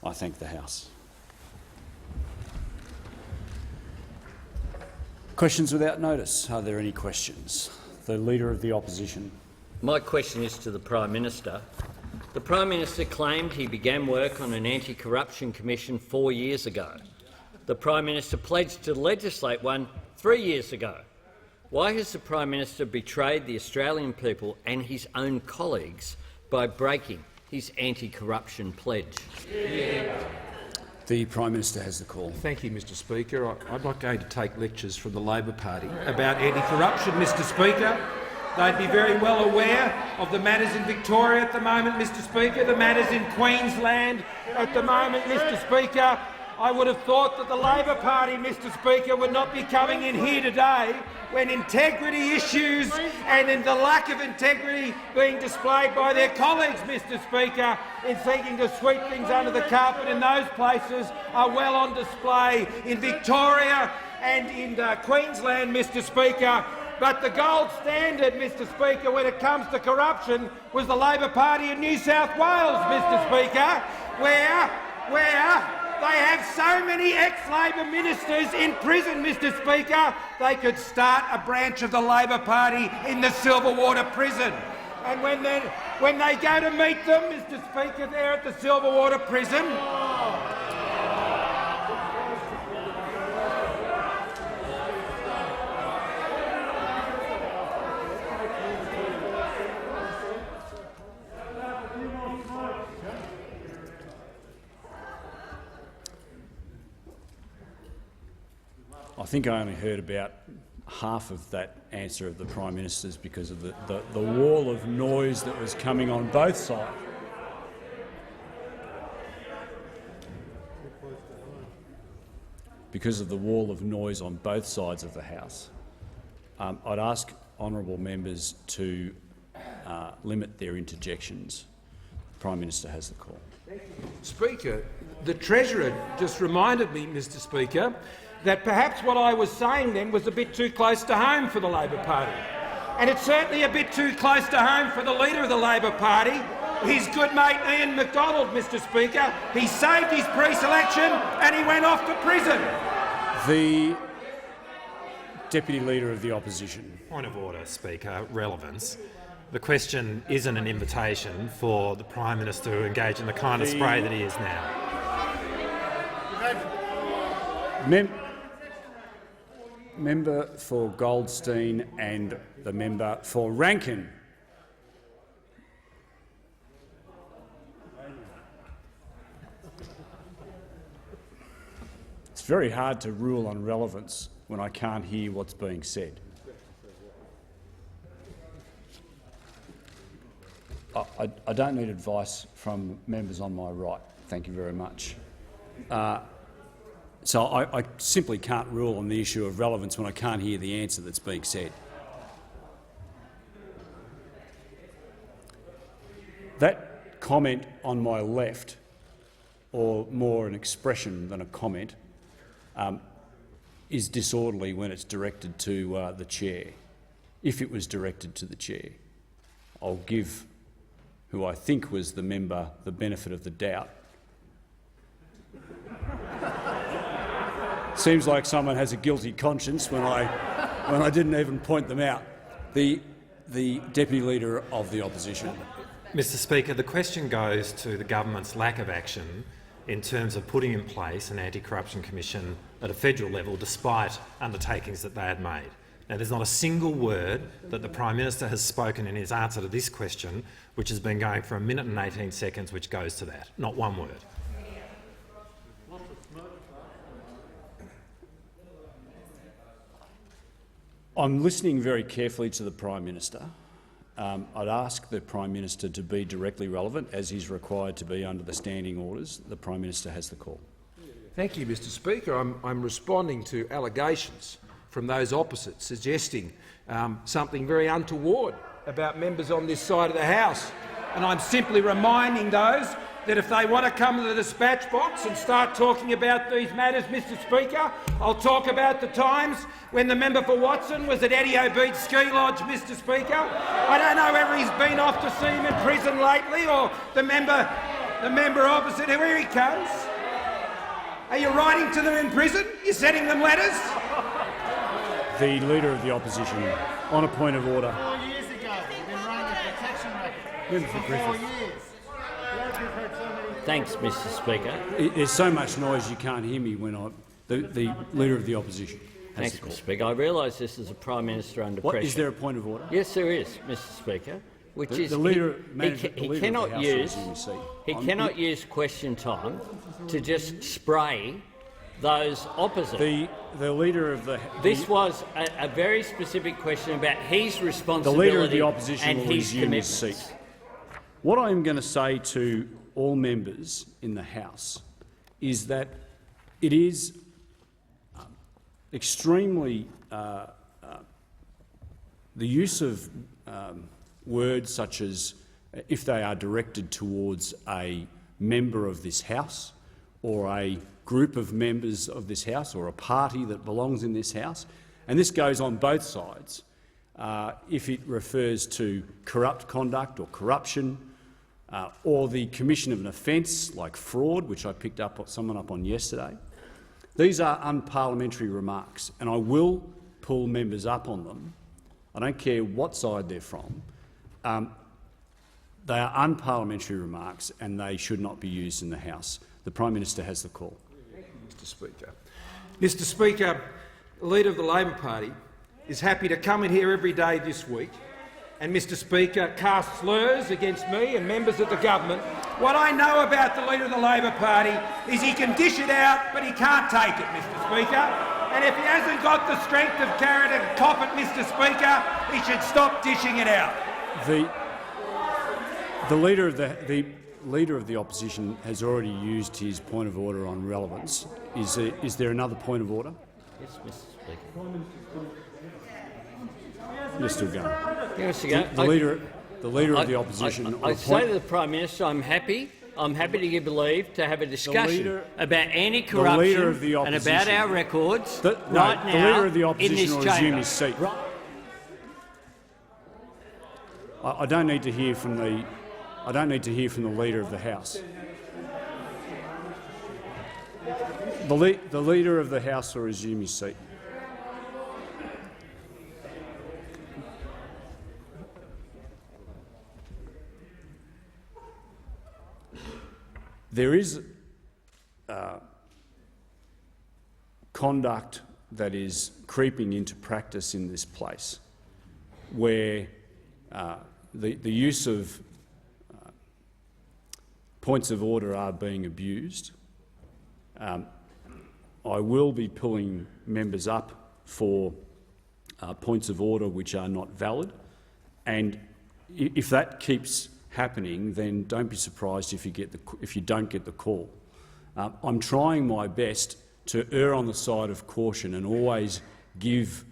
I thank the House. Questions without notice. Are there any questions? The Leader of the Opposition. My question is to the Prime Minister. The Prime Minister claimed he began work on an anti-corruption commission 4 years ago. The Prime Minister pledged to legislate one 3 years ago. Why has the Prime Minister betrayed the Australian people and his own colleagues by breaking his anti-corruption pledge? The Prime Minister has the call. Thank you, Mr Speaker. I'm not going to take lectures from the Labor Party about anti-corruption, Mr Speaker. They'd be very well aware of the matters in Victoria at the moment, Mr Speaker, the matters in Queensland at the moment, Mr Speaker. I would have thought that the Labor Party, Mr Speaker, would not be coming in here today when integrity issues and in the lack of integrity being displayed by their colleagues, Mr Speaker, in seeking to sweep things under the carpet in those places are well on display in Victoria and in Queensland, Mr Speaker. But the gold standard, Mr Speaker, when it comes to corruption was the Labor Party in New South Wales, Mr Speaker, where they have so many ex-Labor ministers in prison, Mr Speaker, they could start a branch of the Labor Party in the Silverwater prison. And when they go to meet them, Mr Speaker, there at the Silverwater prison, I think I only heard about half of that answer of the Prime Minister's because of the wall of noise that was coming on both sides. Because of the wall of noise on both sides of the House. I'd ask honourable members to limit their interjections. The Prime Minister has the call. Speaker, the Treasurer just reminded me, Mr Speaker, that perhaps what I was saying then was a bit too close to home for the Labor Party. And it's certainly a bit too close to home for the Leader of the Labor Party, his good mate Ian MacDonald, Mr Speaker. He saved his pre-selection and he went off to prison. The Deputy Leader of the Opposition. Point of order, Speaker. Relevance. The question isn't an invitation for the Prime Minister to engage in the kind of spray that he is now. Member for Goldstein and the member for Rankin. It's very hard to rule on relevance when I can't hear what's being said. I don't need advice from members on my right. Thank you very much. So I simply can't rule on the issue of relevance when I can't hear the answer that's being said. That comment on my left, or more an expression than a comment, is disorderly when it's directed to the chair. If it was directed to the chair, I'll give who I think was the member the benefit of the doubt. Seems like someone has a guilty conscience when I didn't even point them out. The Deputy Leader of the Opposition. Mr Speaker, the question goes to the government's lack of action in terms of putting in place an anti-corruption commission at a federal level despite undertakings that they had made. Now, there's not a single word that the Prime Minister has spoken in his answer to this question which has been going for 1 minute and 18 seconds which goes to that. Not one word. I'm listening very carefully to the Prime Minister. I'd ask the Prime Minister to be directly relevant, as he's required to be under the standing orders. The Prime Minister has the call. Thank you, Mr Speaker. I'm responding to allegations from those opposite suggesting something very untoward about members on this side of the House. And I'm simply reminding those that if they want to come to the dispatch box and start talking about these matters, Mr Speaker, I'll talk about the times when the member for Watson was at Edio Beach Ski Lodge, Mr Speaker. I don't know whether he's been off to see him in prison lately or the member The member opposite, here he comes. Are you writing to them in prison? You're sending them letters? The Leader of the Opposition, on a point of order. 4 years ago, we've been running a protection racket. Member for For 4 Griffith. years. Yes, we've had so many. Thanks, Mr Speaker. There's so much noise you can't hear me when the Leader of the Opposition has Thanks, the call. Mr Speaker. I realise this is a Prime Minister under What, pressure. is there a point of order? Yes, there is, Mr Speaker. Which The- is the leader- he manager- the leader of the cannot House use will resume his seat. he cannot use question time to just spray those opposite. The Leader of the This was a very specific question about his the responsibility Leader of the Opposition and will his resume his commitments. seat. What I am going to say to all members in the House is that it is extremely the use of words such as, if they are directed towards a member of this House or a group of members of this House or a party that belongs in this House, and this goes on both sides, if it refers to corrupt conduct or corruption, or the commission of an offence like fraud, which I picked someone up on yesterday. These are unparliamentary remarks, and I will pull members up on them. I don't care what side they're from. They are unparliamentary remarks and they should not be used in the House. The Prime Minister has the call. Mr Speaker. Mr Speaker, the Leader of the Labor Party is happy to come in here every day this week and, Mr Speaker, cast slurs against me and members of the government. What I know about the Leader of the Labor Party is he can dish it out, but he can't take it, Mr Speaker. And if he hasn't got the strength of character to cop it, Mr Speaker, he should stop dishing it out. The Leader of the Opposition has already used his point of order on relevance. Is there another point of order? Yes, Mr Speaker. You're still going. Yes, you go. The leader of the Opposition. I say to the Prime Minister, I'm happy to give leave to have a discussion about anti-corruption and about our records The Leader of the Opposition in this will resume chamber. his seat. I don't need to hear from the. I don't need to hear from the Leader of the House. The Leader of the House will resume his seat. There is conduct that is creeping into practice in this place where the use of points of order are being abused. I will be pulling members up for points of order which are not valid, and if that keeps happening, then don't be surprised if you don't get the call. I'm trying my best to err on the side of caution and always give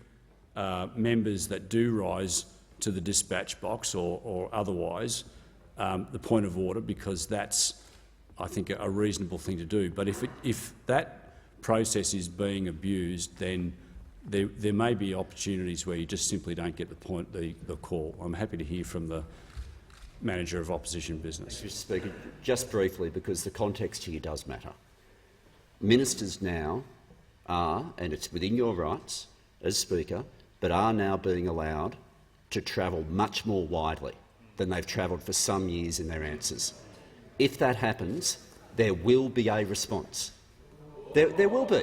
members that do rise to the dispatch box or otherwise the point of order, because that's, I think, a reasonable thing to do. But if that process is being abused, then there may be opportunities where you just simply don't get the call. I'm happy to hear from the Manager of Opposition Business. Mr Speaker, just briefly, because the context here does matter. Ministers now are, and it's within your rights as Speaker, but are now being allowed to travel much more widely than they've travelled for some years in their answers. If that happens, there will be a response. There will be.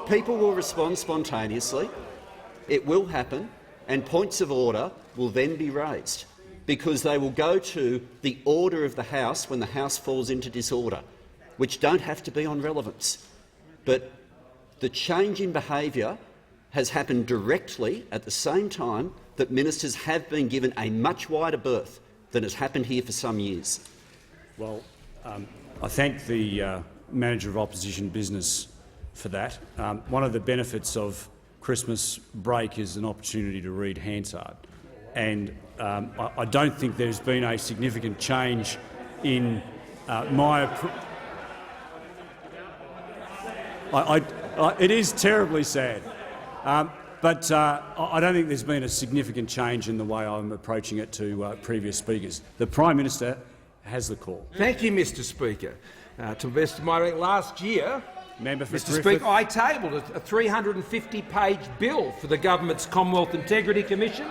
People will respond spontaneously. It will happen, and points of order will then be raised, because they will go to the order of the House when the House falls into disorder, which don't have to be on relevance. But the change in behaviour has happened directly at the same time that ministers have been given a much wider berth than has happened here for some years. Well, I thank the Manager of Opposition Business for that. One of the benefits of Christmas break is an opportunity to read Hansard, and I don't think there's been a significant change in it is terribly sad, but I don't think there's been a significant change in the way I'm approaching it to previous speakers. The Prime Minister has the call. Thank you, Mr Speaker. To the best of my recollection, last year, Member for Mr Griffith. Speaker, I tabled a 350-page bill for the government's Commonwealth Integrity Commission.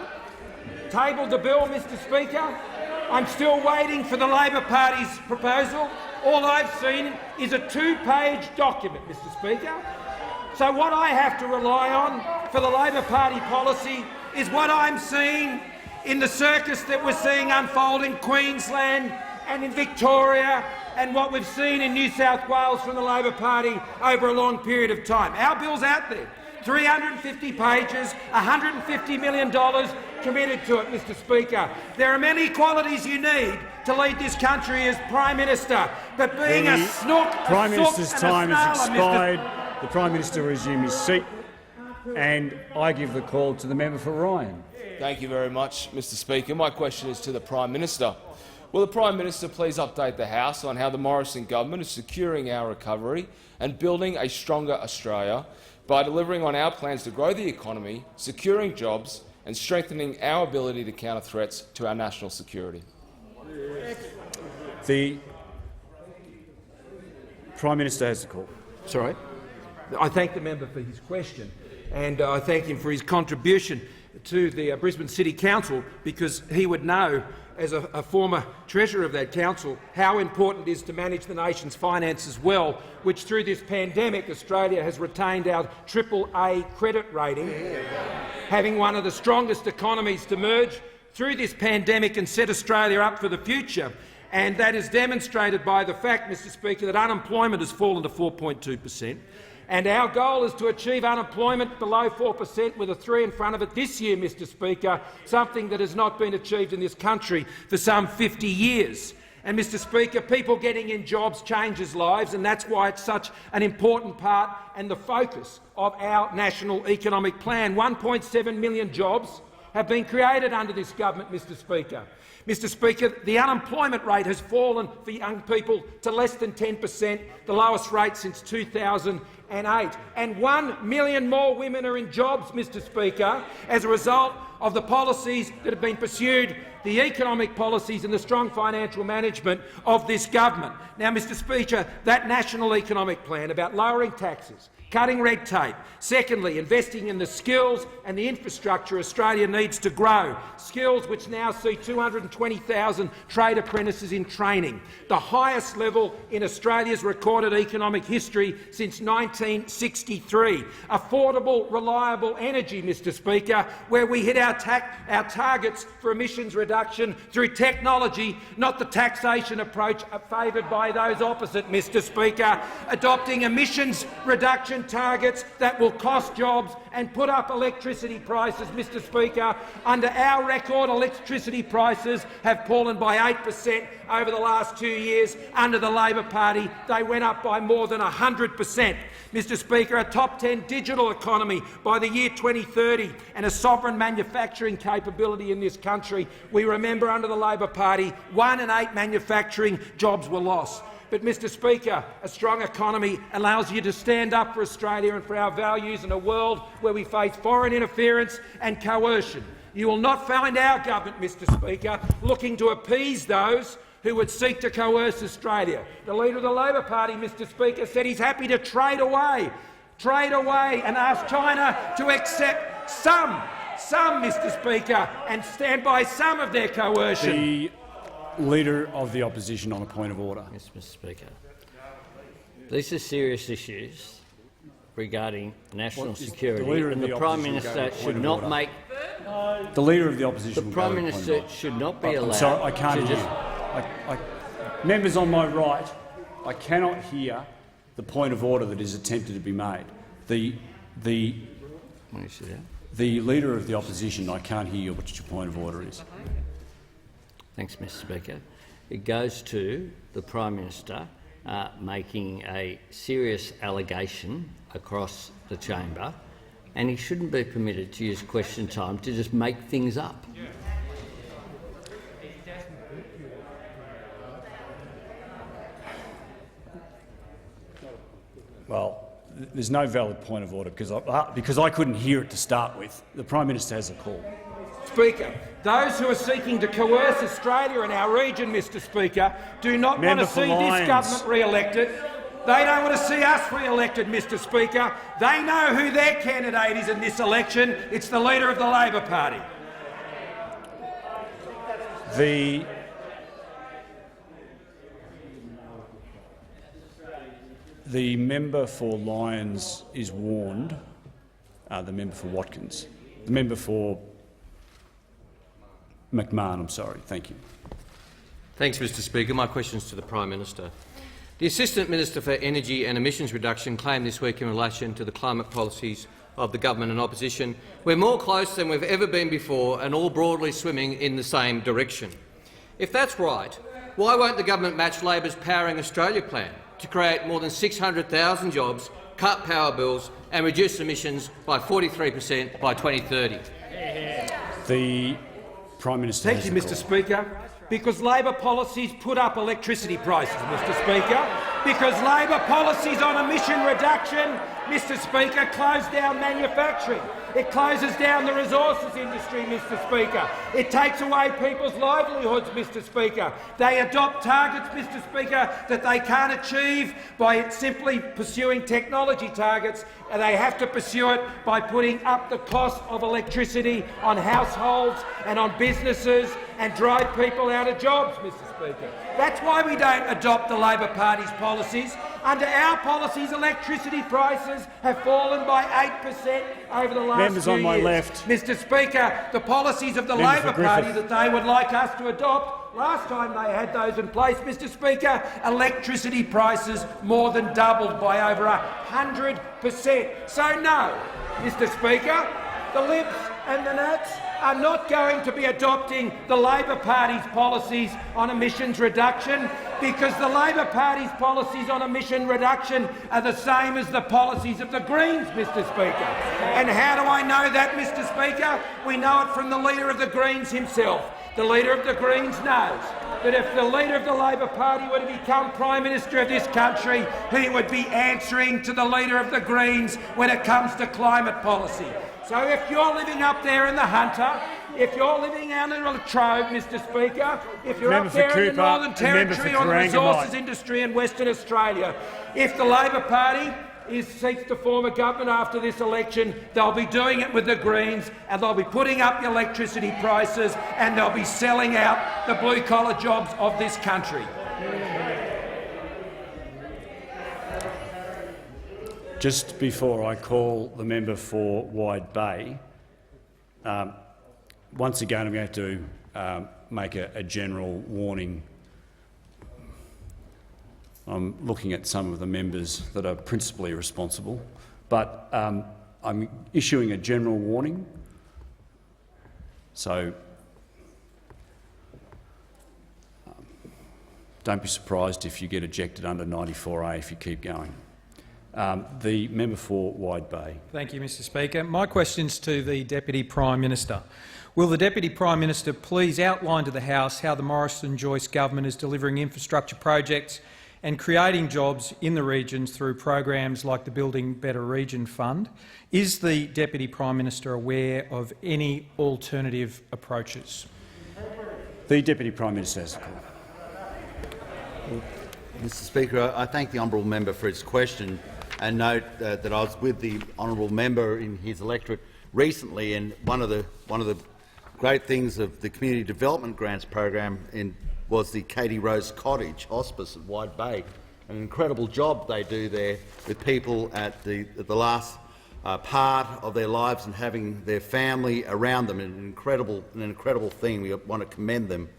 Tabled the bill, Mr Speaker. I'm still waiting for the Labor Party's proposal. All I've seen is a 2-page document, Mr Speaker. So what I have to rely on for the Labor Party policy is what I'm seeing in the circus that we're seeing unfold in Queensland and in Victoria, and what we've seen in New South Wales from the Labor Party over a long period of time. Our bill's out there. 350 pages, $150 million committed to it, Mr Speaker. There are many qualities you need to lead this country as Prime Minister, but being a snook, Prime a Minister's sook time and a has snarler, expired. The Prime Minister will resume his seat, and I give the call to the member for Ryan. Thank you very much, Mr Speaker. My question is to the Prime Minister. Will the Prime Minister please update the House on how the Morrison government is securing our recovery and building a stronger Australia by delivering on our plans to grow the economy, securing jobs and strengthening our ability to counter threats to our national security? The Prime Minister has the call. Sorry. I thank the member for his question, and I thank him for his contribution to the Brisbane City Council, because he would know, as a former treasurer of that council, how important it is to manage the nation's finances well, which through this pandemic Australia has retained our AAA credit rating, having one of the strongest economies to emerge through this pandemic and set Australia up for the future. And that is demonstrated by the fact, Mr Speaker, that unemployment has fallen to 4.2%. And our goal is to achieve unemployment below 4% with a 3 in front of it this year, Mr Speaker, something that has not been achieved in this country for some 50 years. And, Mr Speaker, people getting in jobs changes lives, and that's why it's such an important part and the focus of our national economic plan. 1.7 million jobs have been created under this government, Mr Speaker. Mr Speaker, the unemployment rate has fallen for young people to less than 10%, the lowest rate since 2008. And 1 million more women are in jobs, Mr Speaker, as a result of the policies that have been pursued, the economic policies and the strong financial management of this government. Now, Mr Speaker, that national economic plan about lowering taxes, cutting red tape, secondly, investing in the skills and the infrastructure Australia needs to grow, skills which now see 220,000 trade apprentices in training, the highest level in Australia's recorded economic history since 1963, affordable, reliable energy, Mr Speaker, where we hit our targets for emissions reduction through technology, not the taxation approach favoured by those opposite, Mr Speaker, adopting emissions reduction targets that will cost jobs and put up electricity prices, Mr Speaker. Under our record, electricity prices have fallen by 8% over the last 2 years. Under the Labor Party, they went up by more than 100%. Mr Speaker, a top 10 digital economy by the year 2030 and a sovereign manufacturing capability in this country. We remember under the Labor Party, 1 in 8 manufacturing jobs were lost. But, Mr Speaker, a strong economy allows you to stand up for Australia and for our values in a world where we face foreign interference and coercion. You will not find our government, Mr Speaker, looking to appease those who would seek to coerce Australia. The Leader of the Labor Party, Mr Speaker, said he's happy to trade away and ask China to accept some, Mr Speaker, and stand by some of their coercion. The Leader of the Opposition on a point of order. Yes, Mr Speaker. These are serious issues regarding national security, and the Prime Minister should not make. The Leader of the Opposition. The Prime Minister should not be allowed. I'm sorry, I can't to hear. Members on my right, I cannot hear the point of order that is attempted to be made. The Leader of the Opposition, I can't hear what your point of order is. Thanks, Mr Speaker. It goes to the Prime Minister making a serious allegation across the chamber, and he shouldn't be permitted to use question time to just make things up. Well, there's no valid point of order because I couldn't hear it to start with. The Prime Minister has a call. Speaker, those who are seeking to coerce Australia and our region, Mr Speaker, do not want to see this government re-elected. They don't want to see us re-elected, Mr Speaker. They know who their candidate is in this election. It's the Leader of the Labor Party. The member for Lyons is warned. The member for Watkins. The member for McMahon, I'm sorry. Thank you. Thanks, Mr Speaker. My question is to the Prime Minister. The Assistant Minister for Energy and Emissions Reduction claimed this week in relation to the climate policies of the government and opposition, "We're more close than we've ever been before and all broadly swimming in the same direction." If that's right, why won't the government match Labor's Powering Australia plan to create more than 600,000 jobs, cut power bills and reduce emissions by 43% by 2030? The Prime Minister. Thank you, Mr Speaker. Because Labor policies put up electricity prices, Mr Speaker. Because Labor policies on emission reduction, Mr Speaker, close down manufacturing. It closes down the resources industry, Mr Speaker. It takes away people's livelihoods, Mr Speaker. They adopt targets, Mr Speaker, that they can't achieve by simply pursuing technology targets, and they have to pursue it by putting up the cost of electricity on households and on businesses and drive people out of jobs, Mr Speaker. That's why we don't adopt the Labor Party's policies. Under our policies, electricity prices have fallen by 8% over the last Members few on my years. left. Mr Speaker, the policies of the Labor Party that they would like us to adopt, last time they had those in place, Mr Speaker, electricity prices more than doubled by over 100%. So no, Mr Speaker, the Libs and the Nats are not going to be adopting the Labor Party's policies on emissions reduction, because the Labor Party's policies on emission reduction are the same as the policies of the Greens, Mr Speaker. And how do I know that, Mr Speaker? We know it from the Leader of the Greens himself. The Leader of the Greens knows that if the Leader of the Labor Party were to become Prime Minister of this country, he would be answering to the Leader of the Greens when it comes to climate policy. So if you're living up there in the Hunter, if you're living out in Latrobe, Mr Speaker, if you're up there in the Northern Territory or the resources industry in Western Australia, if the Labor Party seeks to form a government after this election, they'll be doing it with the Greens, and they'll be putting up the electricity prices, and they'll be selling out the blue-collar jobs of this country. Just before I call the member for Wide Bay, once again I'm going to have to make a general warning. I'm looking at some of the members that are principally responsible, but I'm issuing a general warning. So don't be surprised if you get ejected under 94A if you keep going. The member for Wide Bay. Thank you, Mr Speaker. My question's to the Deputy Prime Minister. Will the Deputy Prime Minister please outline to the House how the Morrison-Joyce government is delivering infrastructure projects and creating jobs in the regions through programs like the Building Better Region Fund? Is the Deputy Prime Minister aware of any alternative approaches? The Deputy Prime Minister has the call. Mr Speaker, I thank the honourable member for his question and note that I was with the honourable member in his electorate recently, and one of the great things of the Community Development Grants program was the Katie Rose Cottage Hospice at Wide Bay. An incredible job they do there with people at the last part of their lives and having their family around them. An incredible thing. We want to commend them.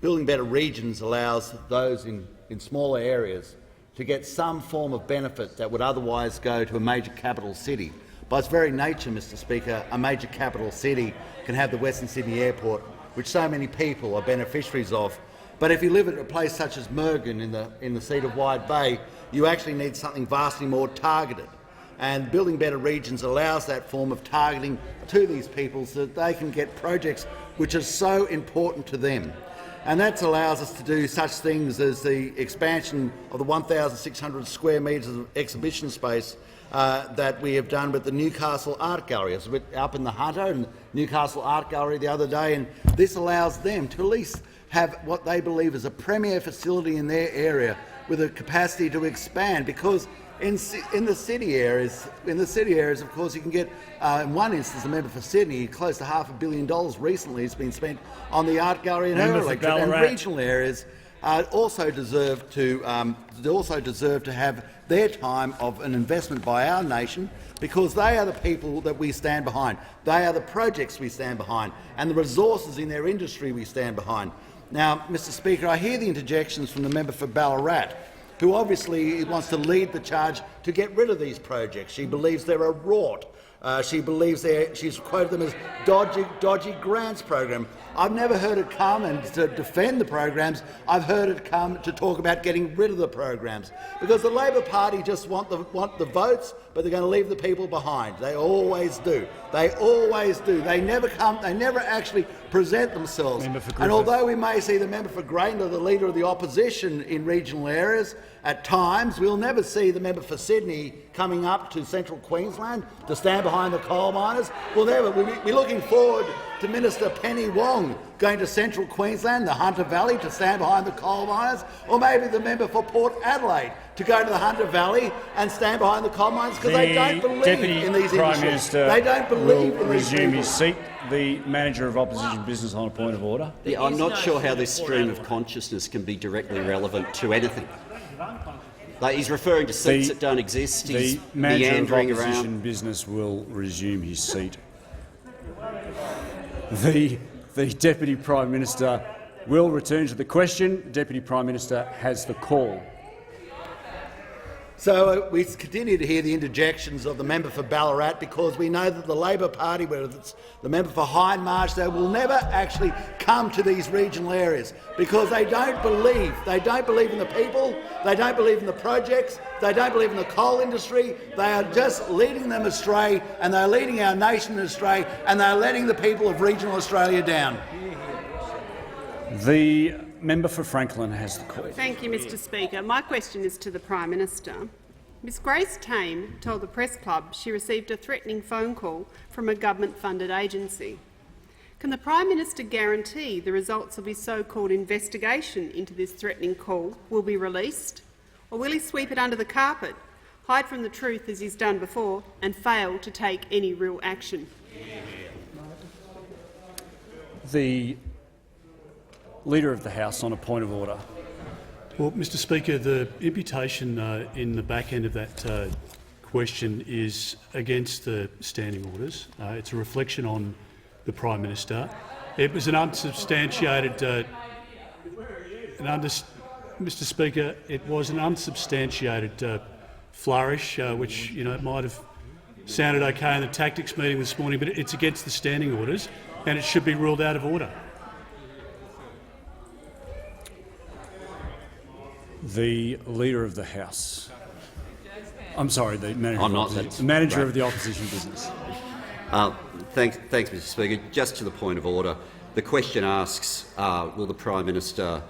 Building Better Regions allows those in smaller areas to get some form of benefit that would otherwise go to a major capital city. By its very nature, Mr Speaker, a major capital city can have the Western Sydney Airport, which so many people are beneficiaries of. But if you live at a place such as Mergen in the seat of Wide Bay, you actually need something vastly more targeted. And Building Better Regions allows that form of targeting to these people so that they can get projects which are so important to them. And that allows us to do such things as the expansion of the 1,600 square metres of exhibition space that we have done with the Newcastle Art Gallery. I was up in the Hunter and Newcastle Art Gallery the other day, and this allows them to at least have what they believe is a premier facility in their area with a capacity to expand, because in the city areas, of course, you can get, in one instance, a member for Sydney, close to $500 million recently has been spent on the art gallery in her electorate, and regional areas also deserve to have their time of an investment by our nation, because they are the people that we stand behind. They are the projects we stand behind, and the resources in their industry we stand behind. Now, Mr Speaker, I hear the interjections from the member for Ballarat, who obviously wants to lead the charge to get rid of these projects. She believes they're a rort. She believes she's quoted them as dodgy grants program. I've never heard it come and to defend the programs. I've heard it come to talk about getting rid of the programs, because the Labor Party just want the votes, but they're going to leave the people behind. They always do. They always do. They never come. They never actually present themselves. And although we may see the member for Grayndler, the leader of the opposition in regional areas, at times, we'll never see the member for Sydney coming up to central Queensland to stand behind the coal miners. We'll never. We're looking forward to Minister Penny Wong going to central Queensland, the Hunter Valley, to stand behind the coal miners, or maybe the member for Port Adelaide to go to the Hunter Valley and stand behind the coal miners, because they don't believe in these industries. They don't believe in these resume his seat. The Manager of Opposition Business on a point of order. Yeah, I'm not sure how this stream of consciousness can be directly relevant to anything. Like, he's referring to seats that don't exist. He's the Manager of Opposition around. Business will resume his seat. The Deputy Prime Minister will return to the question. Deputy Prime Minister has the call. So we continue to hear the interjections of the member for Ballarat, because we know that the Labor Party, whether it's the member for Hindmarsh, they will never actually come to these regional areas, because they don't believe. They don't believe in the people. They don't believe in the projects. They don't believe in the coal industry. They are just leading them astray, and they're leading our nation astray, and they're letting the people of regional Australia down. The member for Franklin has the call. Thank you, Mr Speaker. My question is to the Prime Minister. Ms Grace Tame told the Press Club she received a threatening phone call from a government-funded agency. Can the Prime Minister guarantee the results of his so-called investigation into this threatening call will be released, or will he sweep it under the carpet, hide from the truth as he's done before, and fail to take any real action? The Leader of the House on a point of order. Well, Mr Speaker, the imputation in the back end of that question is against the standing orders. It's a reflection on the Prime Minister. It was an unsubstantiated Mr Speaker, it was an unsubstantiated flourish, which might have sounded okay in the tactics meeting this morning, but it's against the standing orders and it should be ruled out of order. The Leader of the House. I'm sorry, the Manager, of the Opposition Business. Thanks, Mr Speaker. Just to the point of order, the question asks, will the Prime Minister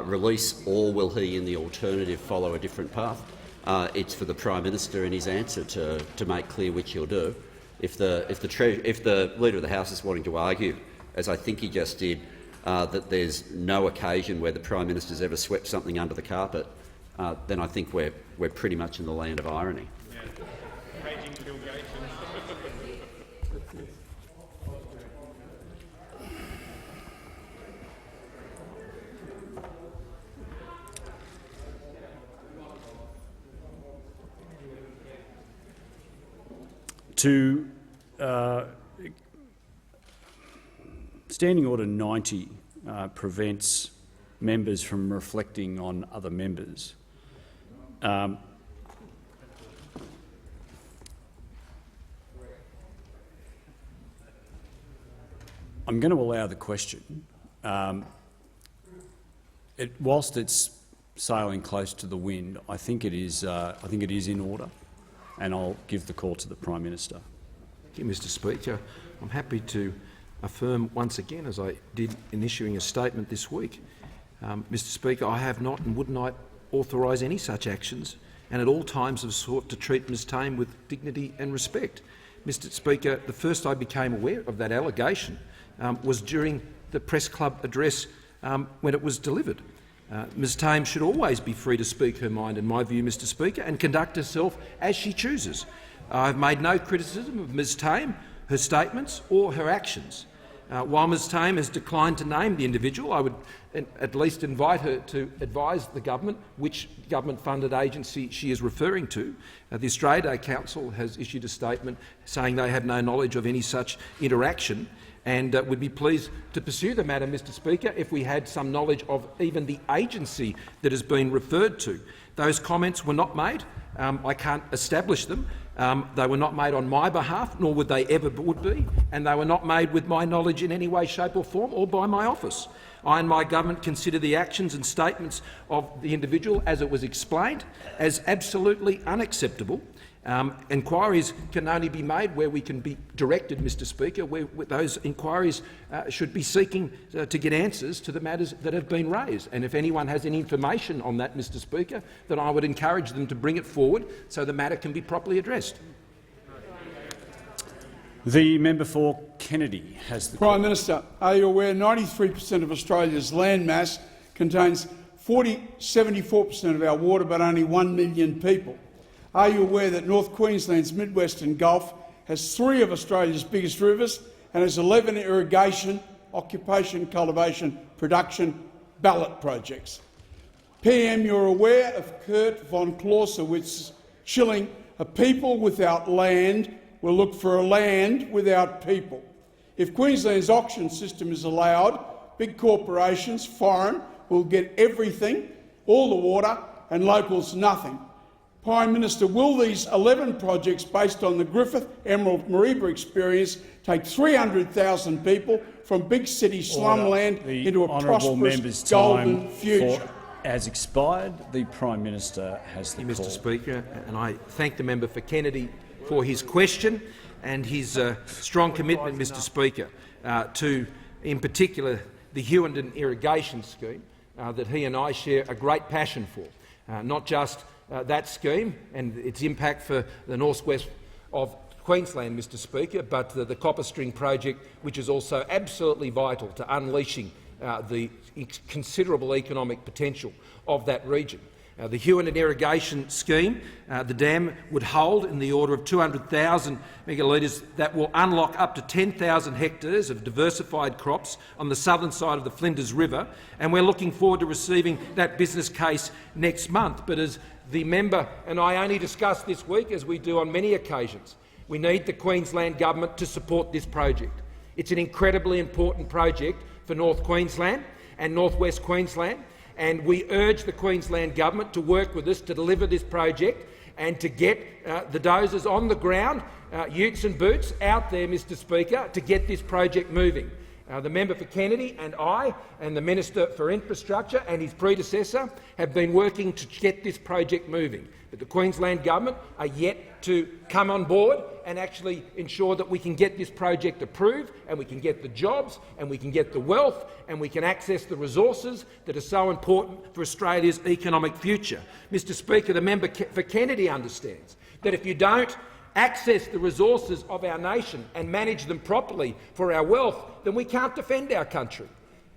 release, or will he, in the alternative, follow a different path? It's for the Prime Minister in his answer to make clear which he'll do. If the Leader of the House is wanting to argue, as I think he just did, that there's no occasion where the Prime Minister's ever swept something under the carpet, then I think we're pretty much in the land of irony. To Standing Order 90 prevents members from reflecting on other members. I'm going to allow the question. Whilst it's sailing close to the wind, I think it is in order, and I'll give the call to the Prime Minister. Thank you, Mr Speaker. I'm happy to affirm once again, as I did in issuing a statement this week, Mr Speaker, I have not and would not authorise any such actions, and at all times have sought to treat Ms Tame with dignity and respect. Mr Speaker, the first I became aware of that allegation was during the Press Club address when it was delivered. Ms Tame should always be free to speak her mind, in my view, Mr Speaker, and conduct herself as she chooses. I have made no criticism of Ms Tame, her statements or her actions. While Ms Tame has declined to name the individual, I would at least invite her to advise the government which government-funded agency she is referring to. The Australia Day Council has issued a statement saying they have no knowledge of any such interaction, and would be pleased to pursue the matter, Mr Speaker, if we had some knowledge of even the agency that has been referred to. Those comments were not made. I can't establish them. They were not made on my behalf, nor would they ever would be, and they were not made with my knowledge in any way, shape or form, or by my office. I and my government consider the actions and statements of the individual, as it was explained, as absolutely unacceptable. Inquiries can only be made where we can be directed, Mr Speaker, where those inquiries should be seeking to get answers to the matters that have been raised. And if anyone has any information on that, Mr Speaker, then I would encourage them to bring it forward so the matter can be properly addressed. The member for Kennedy has the Prime Minister, are you aware 93% of Australia's land mass contains 74% of our water, but only 1 million people? Are you aware that North Queensland's Mid-Western Gulf has 3 of Australia's biggest rivers and has 11 irrigation, occupation, cultivation, production, ballot projects? PM, you're aware of Kurt von Clausewitz's shilling, "A people without land will look for a land without people." If Queensland's auction system is allowed, big corporations, foreign, will get everything, all the water, and locals nothing. Prime Minister, will these 11 projects based on the Griffith Emerald Mareeba experience take 300,000 people from big city slumland into a prosperous golden future? Has expired. The Prime Minister has the call. Mr Speaker, and I thank the member for Kennedy for his question and his strong commitment, Mr Speaker, to, in particular, the Hughenden irrigation scheme that he and I share a great passion for. Not just that scheme and its impact for the northwest of Queensland, Mr Speaker, but the Copper String project, which is also absolutely vital to unleashing the considerable economic potential of that region. The Hughenden irrigation scheme, the dam would hold in the order of 200,000 megalitres that will unlock up to 10,000 hectares of diversified crops on the southern side of the Flinders River, and we're looking forward to receiving that business case next month. But as the member and I only discussed this week, as we do on many occasions, we need the Queensland Government to support this project. It's an incredibly important project for North Queensland and North West Queensland, and we urge the Queensland Government to work with us to deliver this project and to get the dozers on the ground, utes and boots out there, Mr Speaker, to get this project moving. The member for Kennedy and I and the Minister for Infrastructure and his predecessor have been working to get this project moving, but the Queensland Government are yet to come on board and actually ensure that we can get this project approved and we can get the jobs and we can get the wealth and we can access the resources that are so important for Australia's economic future. Mr Speaker, the member for Kennedy understands that if you don't access the resources of our nation and manage them properly for our wealth, then we can't defend our country.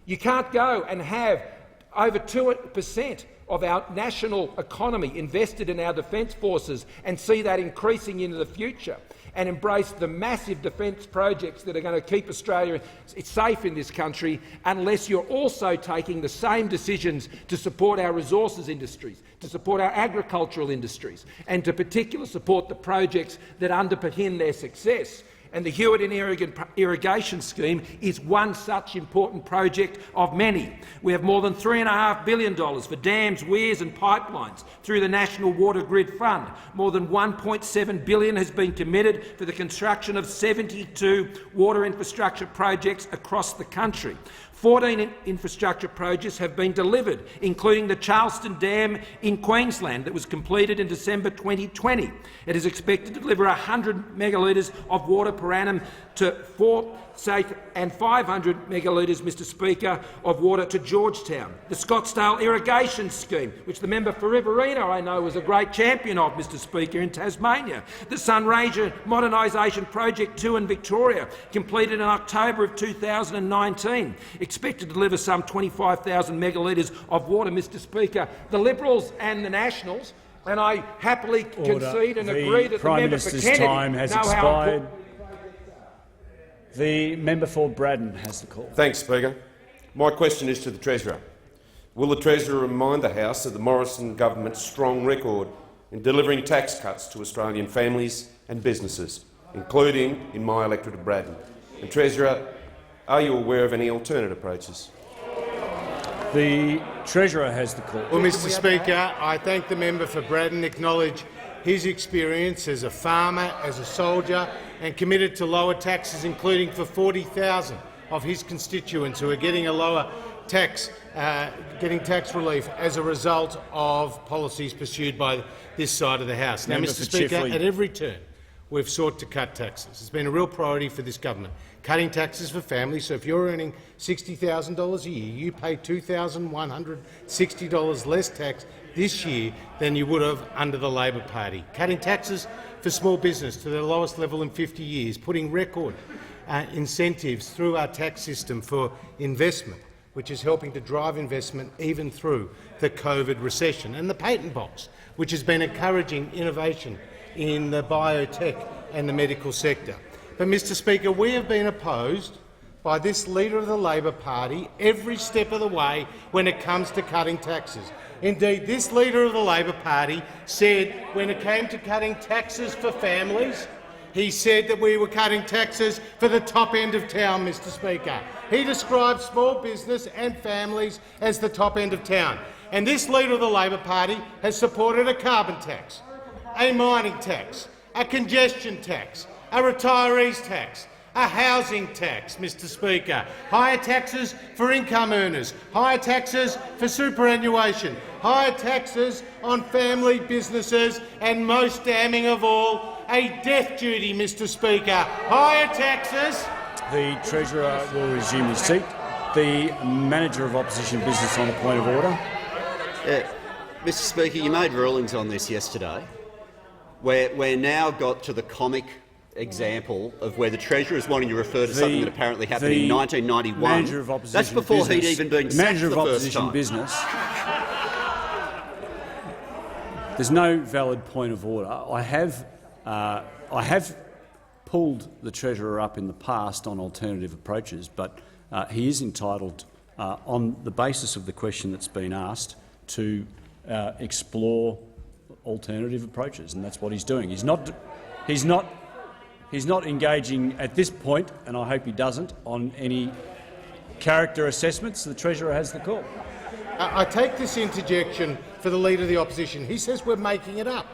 You can't go and have over 2% of our national economy invested in our defence forces and see that increasing into the future and embrace the massive defence projects that are going to keep Australia safe in this country unless you're also taking the same decisions to support our resources industries, to support our agricultural industries and to particularly support the projects that underpin their success. And the Hughenden irrigation scheme is one such important project of many. We have more than $3.5 billion for dams, weirs and pipelines through the National Water Grid Fund. More than $1.7 billion has been committed for the construction of 72 water infrastructure projects across the country. 14 infrastructure projects have been delivered, including the Charleston Dam in Queensland that was completed in December 2020. It is expected to deliver 100 megalitres of water per annum to 4 safe and 500 megalitres, Mr Speaker, of water to Georgetown. The Scottsdale Irrigation Scheme, which the member for Riverina I know was a great champion of, Mr Speaker, in Tasmania. The Sunraysia Modernisation Project 2 in Victoria, completed in October of 2019, expected to deliver some 25,000 megalitres of water, Mr Speaker. The Liberals and the Nationals, and I happily concede and agree that the member for Kennedy time has expired. The member for Braddon has the call. Thanks, Speaker. My question is to the Treasurer. Will the Treasurer remind the House of the Morrison government's strong record in delivering tax cuts to Australian families and businesses, including in my electorate of Braddon? And Treasurer, are you aware of any alternate approaches? The Treasurer has the call. Well, Mr Speaker, I thank the member for Braddon, acknowledge his experience as a farmer, as a soldier, and committed to lower taxes, including for 40,000 of his constituents who are getting a lower tax, getting tax relief as a result of policies pursued by this side of the House. Now, Mr Speaker, at every turn we've sought to cut taxes. It's been a real priority for this government. Cutting taxes for families, so if you're earning $60,000 a year, you pay $2,160 less tax this year than you would have under the Labor Party. Cutting taxes for small business to their lowest level in 50 years, putting record incentives through our tax system for investment, which is helping to drive investment even through the COVID recession, and the patent box, which has been encouraging innovation in the biotech and the medical sector. But, Mr Speaker, we have been opposed by this Leader of the Labor Party every step of the way when it comes to cutting taxes. Indeed, this Leader of the Labor Party said when it came to cutting taxes for families, he said that we were cutting taxes for the top end of town, Mr Speaker. He described small business and families as the top end of town. And this Leader of the Labor Party has supported a carbon tax, a mining tax, a congestion tax, a retirees tax, a housing tax, Mr Speaker, higher taxes for income earners, higher taxes for superannuation, higher taxes on family businesses, and most damning of all, a death duty, Mr Speaker. Higher taxes. The Treasurer will resume his seat. The Manager of Opposition Business on a point of order. Mr Speaker, you made rulings on this yesterday. We're now got to the comic example of where the Treasurer is wanting to refer to something that apparently happened in 1991. Manager of Opposition That's before business, he'd even been sacked the of first Opposition time. Business. There's no valid point of order. I have pulled the Treasurer up in the past on alternative approaches, but he is entitled, on the basis of the question that's been asked, to explore alternative approaches, and that's what he's doing. He's not engaging at this point, and I hope he doesn't, on any character assessments. The Treasurer has the call. I take this interjection for the Leader of the Opposition. He says we're making it up.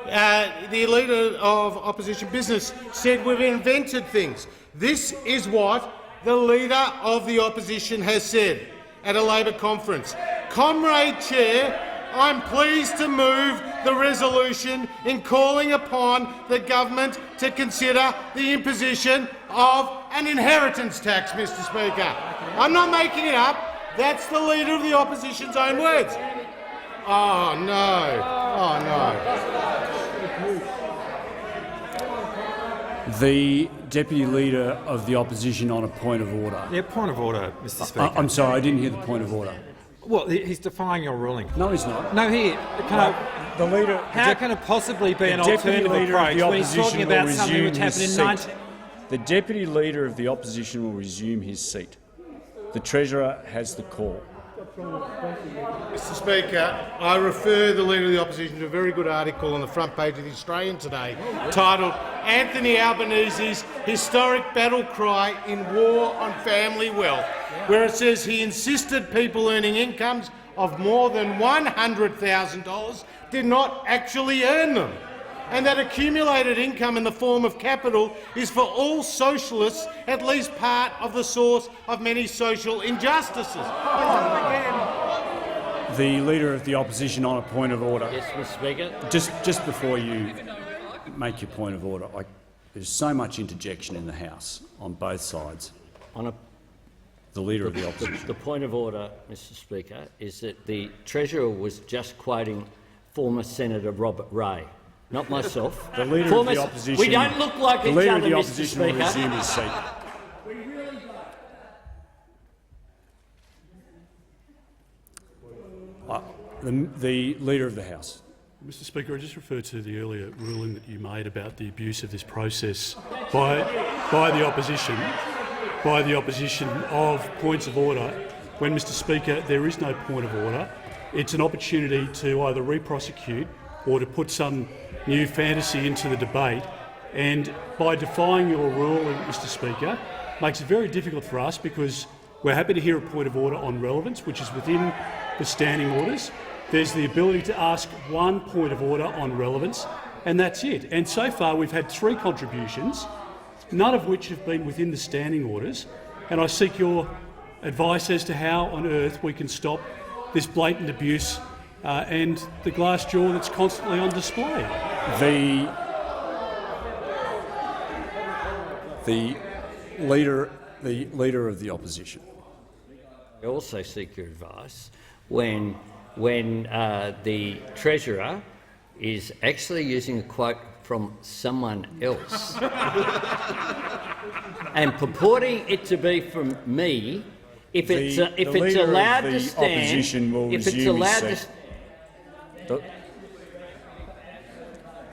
The Leader of Opposition Business said we've invented things. This is what the Leader of the Opposition has said at a Labor conference. Comrade Chair, I'm pleased to move the resolution in calling upon the government to consider the imposition of an inheritance tax, Mr Speaker. I'm not making it up. That's the Leader of the Opposition's own words. Oh, no. Oh, no. The Deputy Leader of the Opposition on a point of order. Yeah, point of order, Mr Speaker. I'm sorry, I didn't hear the point of order. Well, he's defying your ruling. No, he's not. No, The leader. How can it possibly be an alternative approach when he's talking about something which happened in 19... The Deputy Leader of the Opposition will resume his seat. The Treasurer has the call. Mr Speaker, I refer the Leader of the Opposition to a very good article on the front page of The Australian today titled Anthony Albanese's Historic Battle Cry in War on Family Wealth, where it says he insisted people earning incomes of more than $100,000 did not actually earn them, and that accumulated income in the form of capital is for all socialists at least part of the source of many social injustices. The Leader of the Opposition on a point of order. Yes, Mr Speaker. Just before you make your point of order, There's so much interjection in the House on both sides. On the Leader of the Opposition. The point of order, Mr Speaker, is that the Treasurer was just quoting former Senator Robert Ray, not myself. The Leader of the Opposition. We don't look like each other, Mr Speaker. The Leader of the Opposition will resume his seat. The Leader of the House. Mr Speaker, I just refer to the earlier ruling that you made about the abuse of this process by the opposition of points of order. When, Mr Speaker, there is no point of order, it's an opportunity to either re-prosecute or to put some new fantasy into the debate. And by defying your rule, Mr Speaker, makes it very difficult for us, because we're happy to hear a point of order on relevance, which is within the standing orders. There's the ability to ask one point of order on relevance, and that's it. And so far we've had 3 contributions, none of which have been within the standing orders, and I seek your advice as to how on earth we can stop this blatant abuse and the glass jaw that's constantly on display. The Leader of the Opposition. I also seek your advice when the Treasurer is actually using a quote from someone else and purporting it to be from me. If it's allowed to stand, if it's allowed to.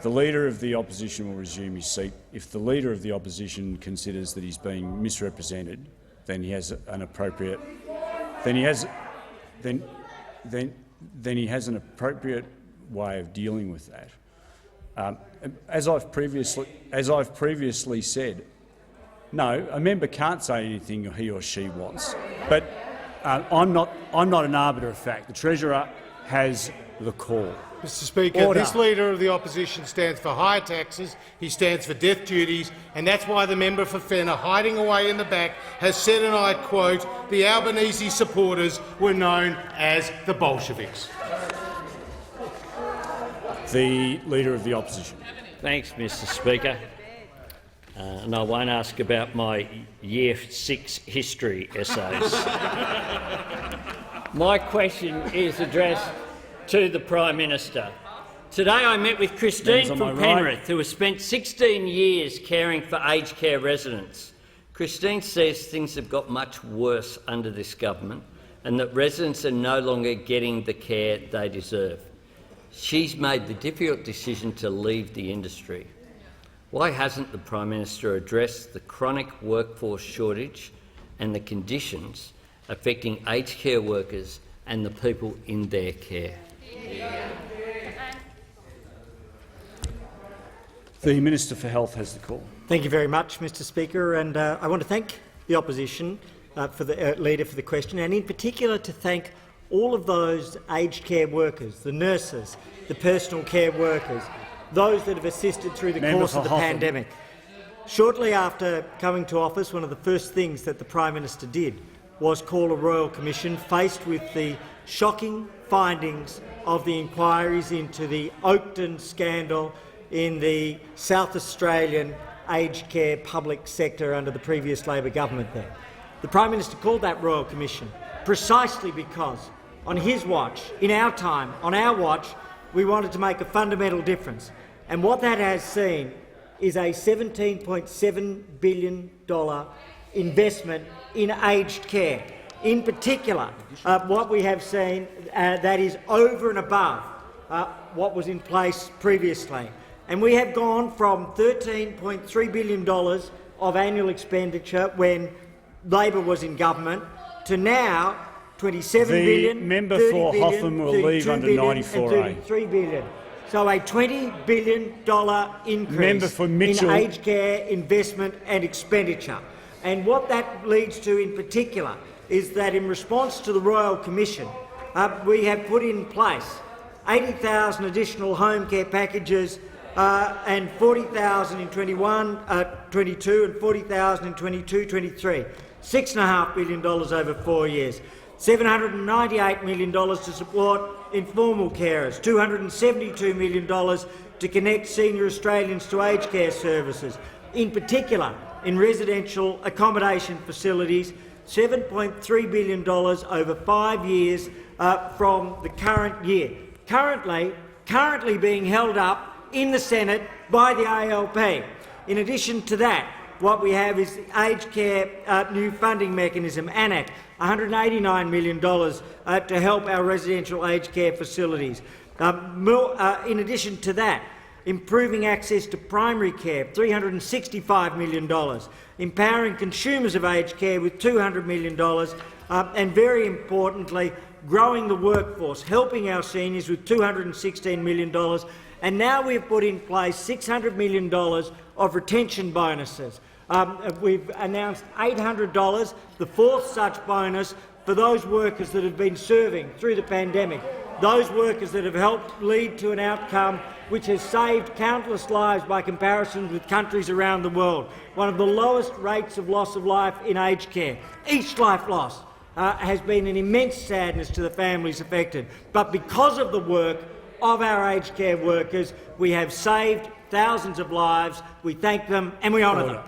The Leader of the Opposition will resume his seat. If the Leader of the Opposition considers that he's being misrepresented, then he has an appropriate. Then he has an appropriate way of dealing with that. As I've previously said, no, a member can't say anything he or she wants. But I'm not an arbiter of fact. The Treasurer has the call. Mr Speaker, Order. This Leader of the Opposition stands for higher taxes, he stands for death duties, and that's why the member for Fenner, hiding away in the back, has said, and I quote, the Albanese supporters were known as the Bolsheviks. The Leader of the Opposition. Thanks, Mr Speaker. And I won't ask about my Year 6 history essays. My question is addressed to the Prime Minister. Today I met with Christine from Penrith, who has spent 16 years caring for aged care residents. Christine says things have got much worse under this government and that residents are no longer getting the care they deserve. She's made the difficult decision to leave the industry. Why hasn't the Prime Minister addressed the chronic workforce shortage and the conditions affecting aged care workers and the people in their care? The Minister for Health has the call. Thank you very much, Mr Speaker, and I want to thank the opposition for the Leader for the question, and in particular to thank all of those aged care workers, the nurses, the personal care workers, those that have assisted through the course of the pandemic. Shortly after coming to office, one of the first things that the Prime Minister did was call a Royal Commission faced with the shocking findings of the inquiries into the Oakden scandal in the South Australian aged care public sector under the previous Labor government there. The Prime Minister called that Royal Commission precisely because on his watch, in our time, on our watch, we wanted to make a fundamental difference. And what that has seen is a $17.7 billion investment in aged care. In particular, what we have seen that is over and above what was in place previously. And we have gone from $13.3 billion of annual expenditure when Labor was in government to now $27 billion, The member $30 for billion, Hotham will $32 leave under billion 94A. and $33 billion. So a $20 billion increase Member for Mitchell. in aged care investment and expenditure. And what that leads to in particular is that in response to the Royal Commission, we have put in place 80,000 additional home care packages and 40,000 in 21-22 and 40,000 in 22-23. $6.5 billion over 4 years. $798 million to support informal carers, $272 million to connect senior Australians to aged care services, in particular in residential accommodation facilities, $7.3 billion over 5 years from the current year, currently being held up in the Senate by the ALP. In addition to that, what we have is the Aged Care new funding mechanism, ANAC, $189 million to help our residential aged care facilities. In addition to that, improving access to primary care, $365 million, empowering consumers of aged care with $200 million, and very importantly, growing the workforce, helping our seniors with $216 million, and now we've put in place $600 million of retention bonuses. We've announced $800, the fourth such bonus for those workers that have been serving through the pandemic, those workers that have helped lead to an outcome which has saved countless lives by comparison with countries around the world, one of the lowest rates of loss of life in aged care. Each life lost has been an immense sadness to the families affected, but because of the work of our aged care workers, we have saved thousands of lives. We thank them and we honour them.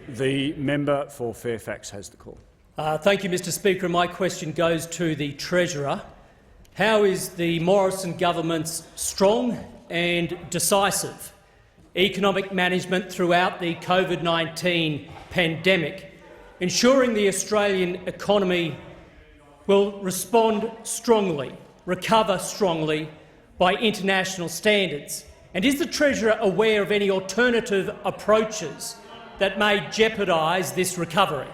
The member for Fairfax has the call. Thank you, Mr Speaker. My question goes to the Treasurer. How is the Morrison government's strong and decisive economic management throughout the COVID-19 pandemic ensuring the Australian economy will respond strongly, recover strongly by international standards? And is the Treasurer aware of any alternative approaches that may jeopardise this recovery?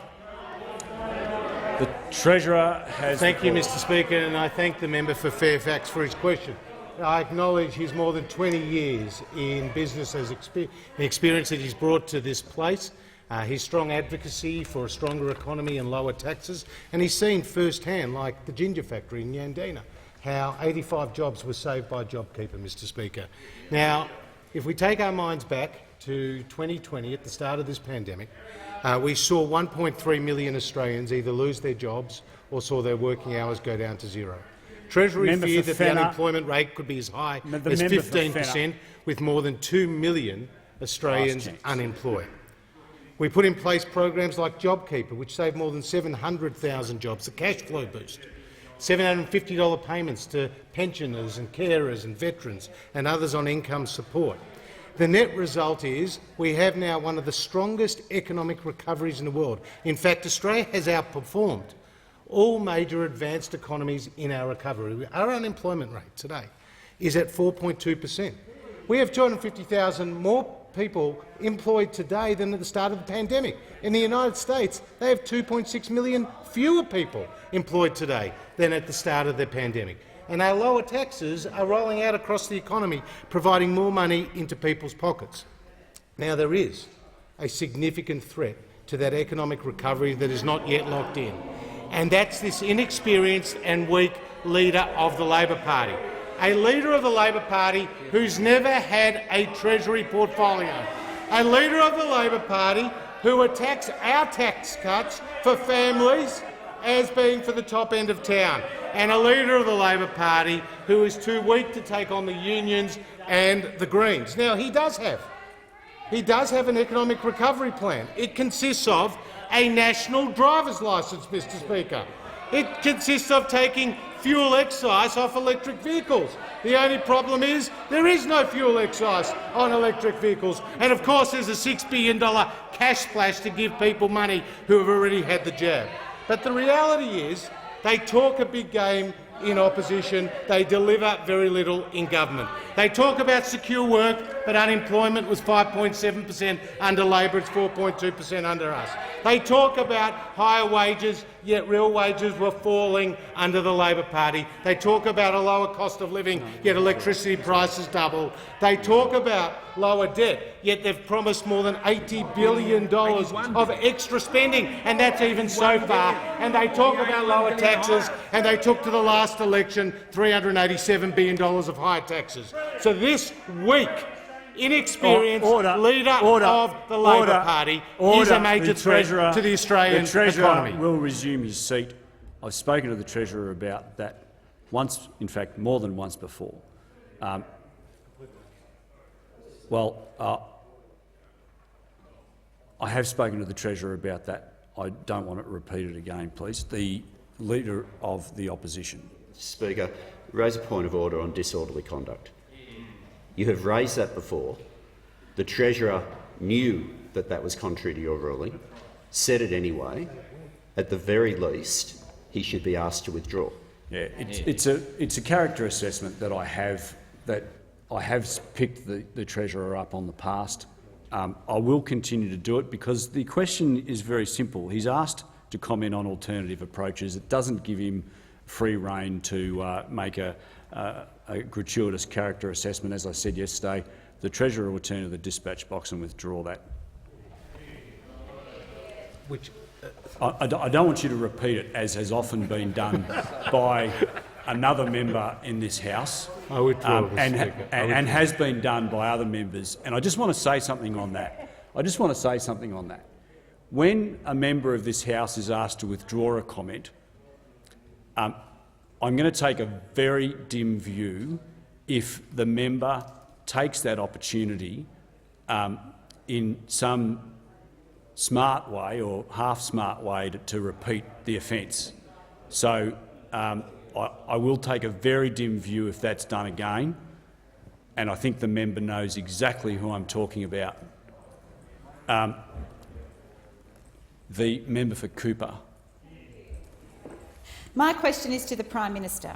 The Treasurer has Thank you, Mr Speaker, and I thank the member for Fairfax for his question. I acknowledge his more than 20 years in business as experience that he's brought to this place, his strong advocacy for a stronger economy and lower taxes, and he's seen firsthand, like the ginger factory in Yandina, how 85 jobs were saved by JobKeeper, Mr Speaker. Now, if we take our minds back to 2020, at the start of this pandemic, we saw 1.3 million Australians either lose their jobs or saw their working hours go down to zero. Treasury feared that the unemployment rate could be as high as 15%, with more than 2 million Australians unemployed. We put in place programs like JobKeeper, which saved more than 700,000 jobs, the cash flow boost, $750 payments to pensioners and carers and veterans and others on income support. The net result is we have now one of the strongest economic recoveries in the world. In fact, Australia has outperformed all major advanced economies in our recovery. Our unemployment rate today is at 4.2%. We have 250,000 more people employed today than at the start of the pandemic. In the United States, they have 2.6 million fewer people employed today than at the start of the pandemic. And our lower taxes are rolling out across the economy, providing more money into people's pockets. Now, there is a significant threat to that economic recovery that is not yet locked in, and that's this inexperienced and weak leader of the Labor Party, a leader of the Labor Party who's never had a Treasury portfolio, a leader of the Labor Party who attacks our tax cuts for families as being for the top end of town, and a leader of the Labor Party who is too weak to take on the unions and the Greens. Now, he does have an economic recovery plan. It consists of a national driver's licence, Mr Speaker. It consists of taking fuel excise off electric vehicles. The only problem is there is no fuel excise on electric vehicles. And of course there's a $6 billion cash splash to give people money who have already had the jab. But the reality is they talk a big game in opposition, they deliver very little in government. They talk about secure work, but unemployment was 5.7% under Labor, it's 4.2% under us. They talk about higher wages, yet real wages were falling under the Labor Party. They talk about a lower cost of living, yet electricity prices double. They talk about lower debt, yet they've promised more than $80 billion of extra spending, and that's even so far. And they talk about lower taxes, and they took to the last election $387 billion of higher taxes. So this weak, inexperienced leader of the Labor Party is a major threat to the Australian economy. The Treasurer will resume his seat. I've spoken to the Treasurer about that once, in fact more than once before. I have spoken to the Treasurer about that. I don't want it repeated again, please. The Leader of the Opposition. Speaker, raise a point of order on disorderly conduct. You have raised that before. The Treasurer knew that that was contrary to your ruling, said it anyway. At the very least, he should be asked to withdraw. Yeah, it's a character assessment that I have picked the Treasurer up on the past. I will continue to do it because the question is very simple. He's asked to comment on alternative approaches. It doesn't give him free rein to make a gratuitous character assessment. As I said yesterday, the Treasurer will return to the dispatch box and withdraw that. I don't want you to repeat it, as has often been done by another member in this House, I withdraw, and has been done by other members. And I just want to say something on that. When a member of this House is asked to withdraw a comment, I'm going to take a very dim view if the member takes that opportunity in some smart way or half-smart way to repeat the offence. So I will take a very dim view if that's done again, and I think the member knows exactly who I'm talking about. The member for Cooper. My question is to the Prime Minister.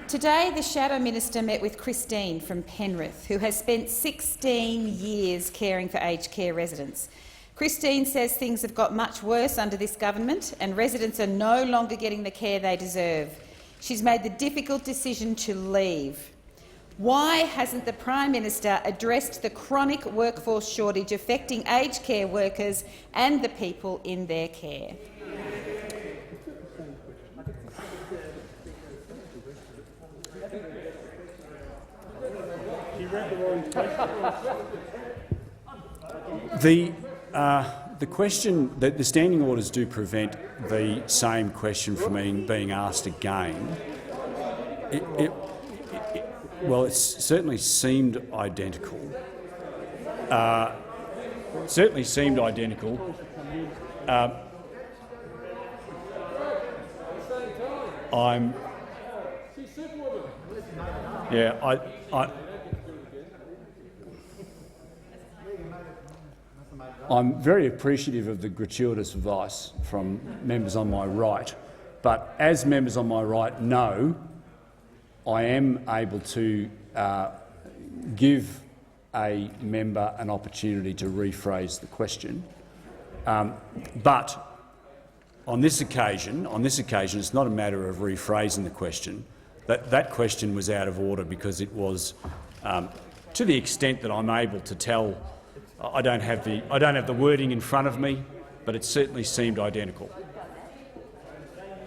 Today, the Shadow Minister met with Christine from Penrith, who has spent 16 years caring for aged care residents. Christine says things have got much worse under this government and residents are no longer getting the care they deserve. She's made the difficult decision to leave. Why hasn't the Prime Minister addressed the chronic workforce shortage affecting aged care workers and the people in their care? The question that the standing orders do prevent the same question from being asked again. Well, it certainly seemed identical. I'm very appreciative of the gratuitous advice from members on my right, but as members on my right know, I am able to give a member an opportunity to rephrase the question. But on this occasion, it's not a matter of rephrasing the question. That question was out of order because it was, to the extent that I'm able to tell. I don't have the wording in front of me, but it certainly seemed identical.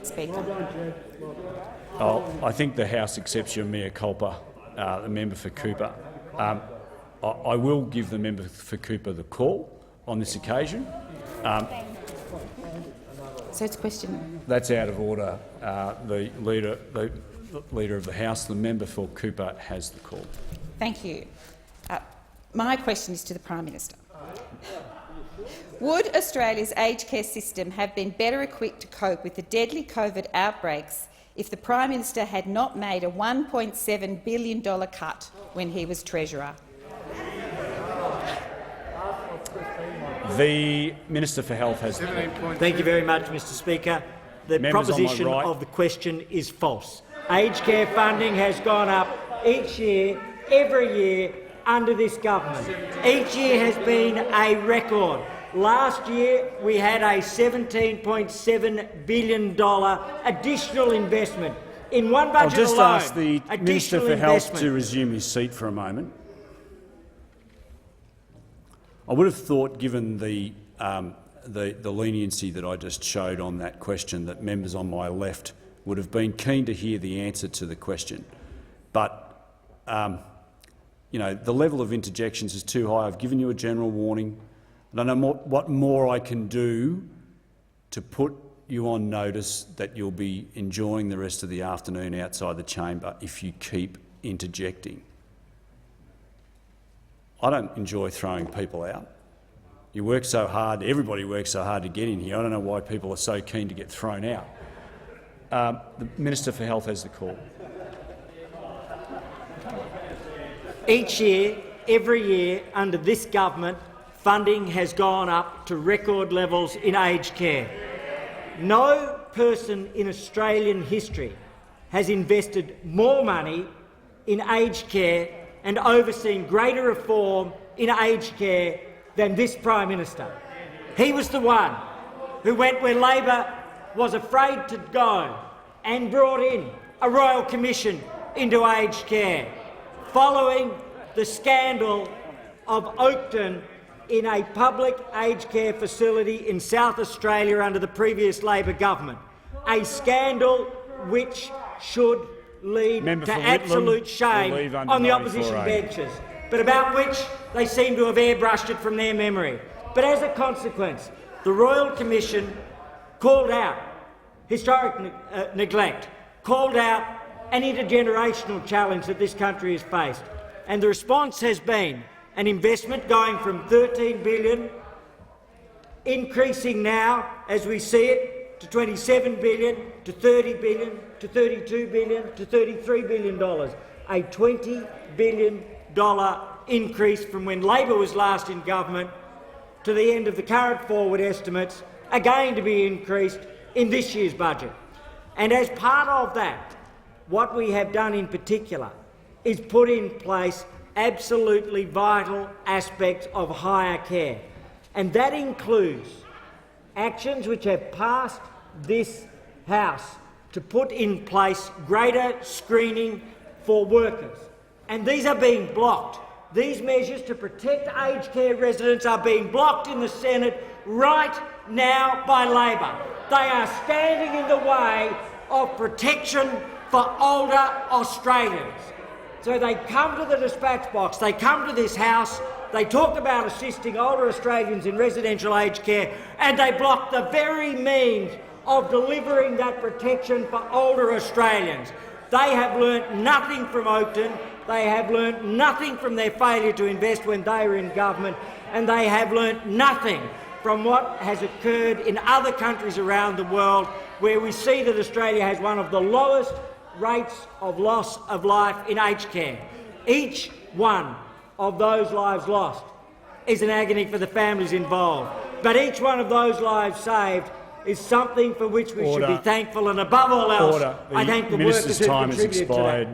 Speaker. I think the House accepts your mea culpa, the member for Cooper. I will give the member for Cooper the call on this occasion. So it's a question. That's out of order. The leader of the House, the member for Cooper, has the call. Thank you. My question is to the Prime Minister. Would Australia's aged care system have been better equipped to cope with the deadly COVID outbreaks if the Prime Minister had not made a $1.7 billion cut when he was Treasurer? The Minister for Health has the call. Thank you very much, Mr Speaker. The proposition of the question is false. Aged care funding has gone up each year, every year, under this government. Each year has been a record. Last year we had a $17.7 billion additional investment. In one budget I'll just alone, ask the Minister for Health to resume his seat for a moment. I would have thought, given the leniency that I just showed on that question, that members on my left would have been keen to hear the answer to the question. But you know, the level of interjections is too high. I've given you a general warning. I don't know what more I can do to put you on notice that you'll be enjoying the rest of the afternoon outside the chamber if you keep interjecting. I don't enjoy throwing people out. You work so hard, everybody works so hard to get in here. I don't know why people are so keen to get thrown out. The Minister for Health has the call. Each year, every year, under this government, funding has gone up to record levels in aged care. No person in Australian history has invested more money in aged care and overseen greater reform in aged care than this Prime Minister. He was the one who went where Labor was afraid to go and brought in a Royal Commission into aged care, following the scandal of Oakton in a public aged care facility in South Australia under the previous Labor government, a scandal which should lead to absolute shame on the opposition benches, but about which they seem to have airbrushed it from their memory. But as a consequence, the Royal Commission called out historic neglect, called out an intergenerational challenge that this country has faced, and the response has been an investment going from $13 billion, increasing now, as we see it, to $27 billion, to $30 billion, to $32 billion, to $33 billion, a $20 billion increase from when Labor was last in government to the end of the current forward estimates, are going to be increased in this year's budget. And as part of that, what we have done in particular is put in place absolutely vital aspects of higher care, and that includes actions which have passed this House to put in place greater screening for workers, and these are being blocked. These measures to protect aged care residents are being blocked in the Senate right now by Labor. They are standing in the way of protection for older Australians. So they come to the dispatch box, they come to this House, they talk about assisting older Australians in residential aged care, and they block the very means of delivering that protection for older Australians. They have learnt nothing from Oakton, they have learnt nothing from their failure to invest when they were in government, and they have learnt nothing from what has occurred in other countries around the world, where we see that Australia has one of the lowest rates of loss of life in aged care. Each one of those lives lost is an agony for the families involved, but each one of those lives saved is something for which we should be thankful, and above all else, I thank the workers who contributed to that.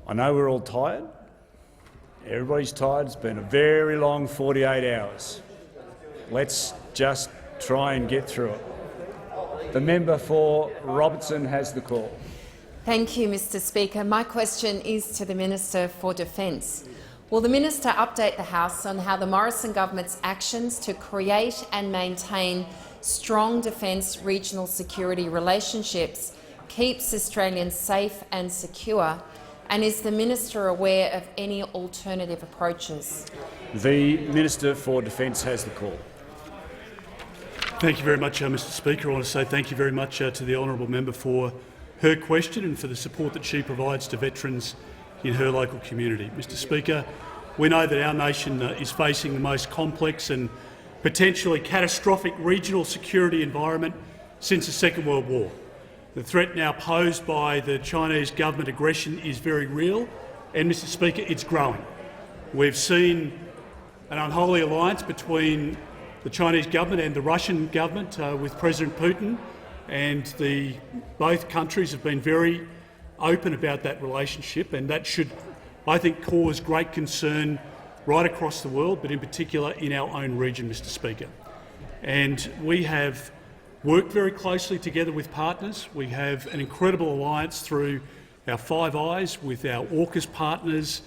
I know we're all tired. Everybody's tired. It's been a very long 48 hours. Let's just try and get through it. The member for Robertson has the call. Thank you, Mr Speaker. My question is to the Minister for Defence. Will the Minister update the House on how the Morrison government's actions to create and maintain strong defence regional security relationships keeps Australians safe and secure, and is the Minister aware of any alternative approaches? The Minister for Defence has the call. Thank you very much, Mr Speaker. I want to say thank you very much to the honourable member for her question and for the support that she provides to veterans in her local community. Mr Speaker, we know that our nation is facing the most complex and potentially catastrophic regional security environment since the Second World War. The threat now posed by the Chinese government aggression is very real, and, Mr Speaker, it's growing. We've seen an unholy alliance between the Chinese government and the Russian government with President Putin, and both countries have been very open about that relationship, and that should, I think, cause great concern right across the world, but in particular in our own region, Mr Speaker. And we have worked very closely together with partners. We have an incredible alliance through our Five Eyes with our AUKUS partners.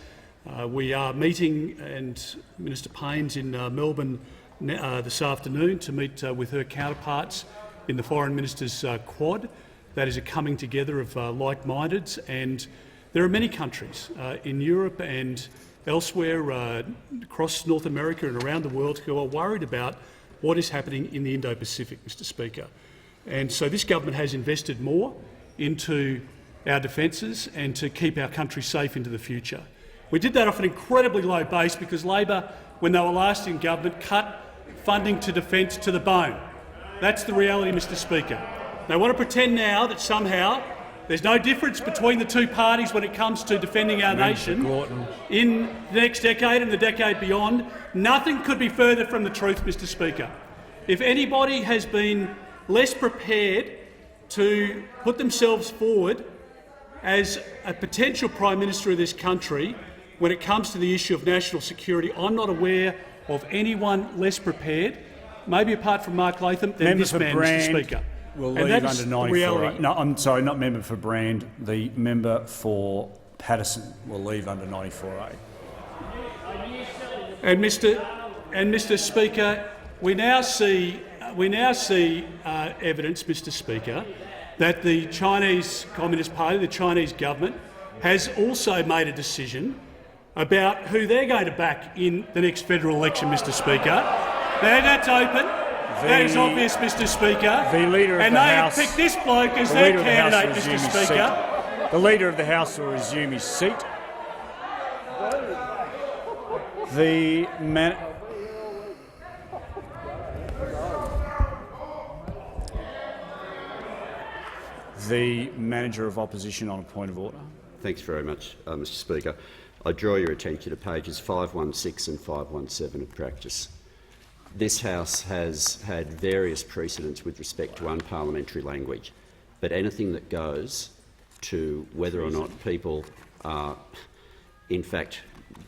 We are meeting, and Minister Payne's in Melbourne this afternoon to meet with her counterparts in the Foreign Ministers' Quad. That is a coming together of like-mindeds, and there are many countries in Europe and elsewhere across North America and around the world who are worried about what is happening in the Indo-Pacific, Mr Speaker. And so this government has invested more into our defences and to keep our country safe into the future. We did that off an incredibly low base because Labor, when they were last in government, cut funding to defence to the bone. That's the reality, Mr Speaker. They want to pretend now that somehow there's no difference between the two parties when it comes to defending our nation in the next decade and the decade beyond. Nothing could be further from the truth, Mr Speaker. If anybody has been less prepared to put themselves forward as a potential Prime Minister of this country when it comes to the issue of national security, I'm not aware of anyone less prepared, maybe apart from Mark Latham, than this man, Mr Speaker. Will leave under 94A. No, I'm sorry, not member for Brand. The member for Paterson will leave under 94A. And Mr Speaker, we now see evidence, Mr Speaker, that the Chinese Communist Party, the Chinese government, has also made a decision about who they're going to back in the next federal election, Mr Speaker. Now, that's open. That is obvious, Mr Speaker. The Leader of the House, they have picked this bloke as their candidate, Mr Speaker. The Leader of the House will resume his seat. The Manager of Opposition on a point of order. Thanks very much, Mr Speaker. I draw your attention to pages 516 and 517 of practice. This House has had various precedents with respect to unparliamentary language, but anything that goes to whether or not people are in fact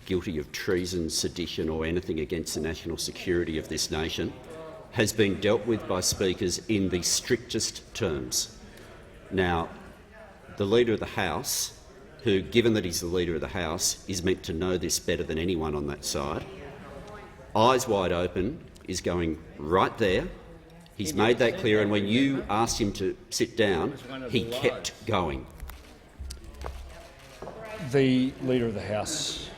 guilty of treason, sedition or anything against the national security of this nation has been dealt with by speakers in the strictest terms. Now, the Leader of the House, who, given that he's the Leader of the House, is meant to know this better than anyone on that side, eyes wide open, is going right there. He's made that clear, and when you asked him to sit down, he kept going. The Leader of the House.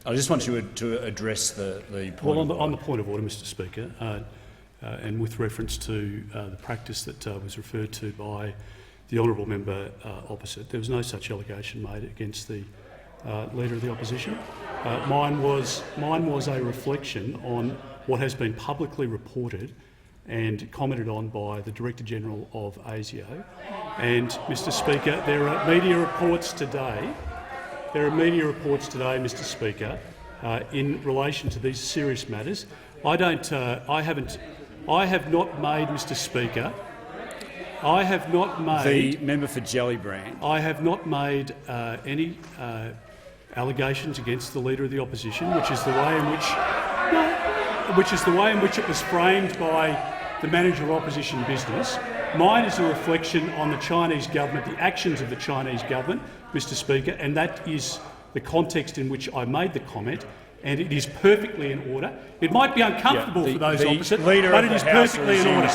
I just want you to address the point. Well, on the point of order, Mr Speaker, and with reference to the practice that was referred to by the honourable member opposite, there was no such allegation made against the Leader of the Opposition. Mine was a reflection on what has been publicly reported and commented on by the Director-General of ASIO. And, Mr Speaker, there are media reports today, Mr Speaker, in relation to these serious matters. I have not made, Mr Speaker, I have not made— The member for Gellibrand. I have not made any allegations against the Leader of the Opposition, which is the way in which it was framed by the Manager of Opposition Business. Mine is a reflection on the Chinese government, the actions of the Chinese government, Mr Speaker, and that is the context in which I made the comment, and it is perfectly in order. It might be uncomfortable for those opposite, but it is perfectly in order.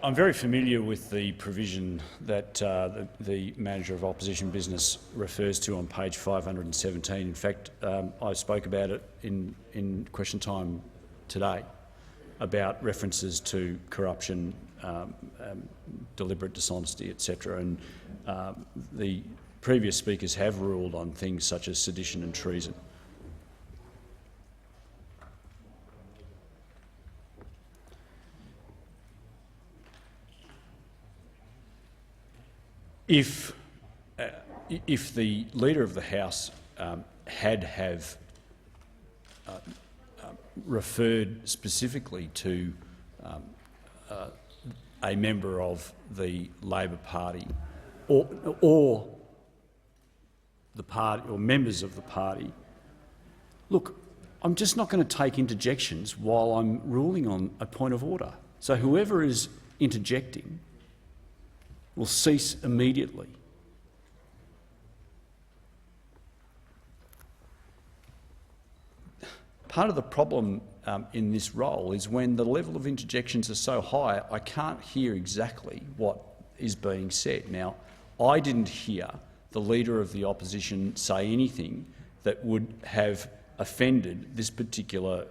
I'm very familiar with the provision that the Manager of Opposition Business refers to on page 517. In fact, I spoke about it in question time today, about references to corruption, deliberate dishonesty, etc. And the previous speakers have ruled on things such as sedition and treason. If the Leader of the House had referred specifically to a member of the Labor Party or the party or members of the party, look, I'm just not going to take interjections while I'm ruling on a point of order. So whoever is interjecting will cease immediately. Part of the problem in this role is when the level of interjections are so high, I can't hear exactly what is being said. Now, I didn't hear the Leader of the Opposition say anything that would have offended this particular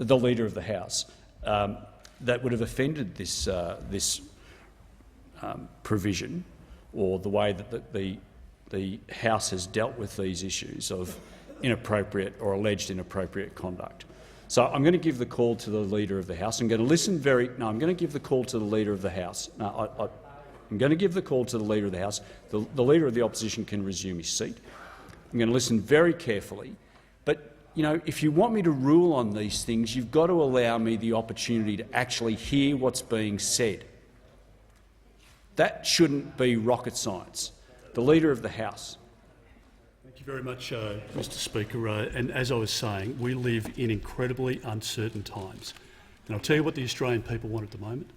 the Leader of the House, that would have offended this provision, or the way that the House has dealt with these issues of inappropriate or alleged inappropriate conduct. So I'm going to give the call to the Leader of the House. I'm going to listen very. No, I'm going to give the call to the Leader of the House. No, I'm going to give the call to the Leader of the House. The Leader of the Opposition can resume his seat. I'm going to listen very carefully. But you know, if you want me to rule on these things, you've got to allow me the opportunity to actually hear what's being said. That shouldn't be rocket science. The Leader of the House. Thank you very much, Mr Speaker. And as I was saying, we live in incredibly uncertain times. And I'll tell you what the Australian people want at the moment.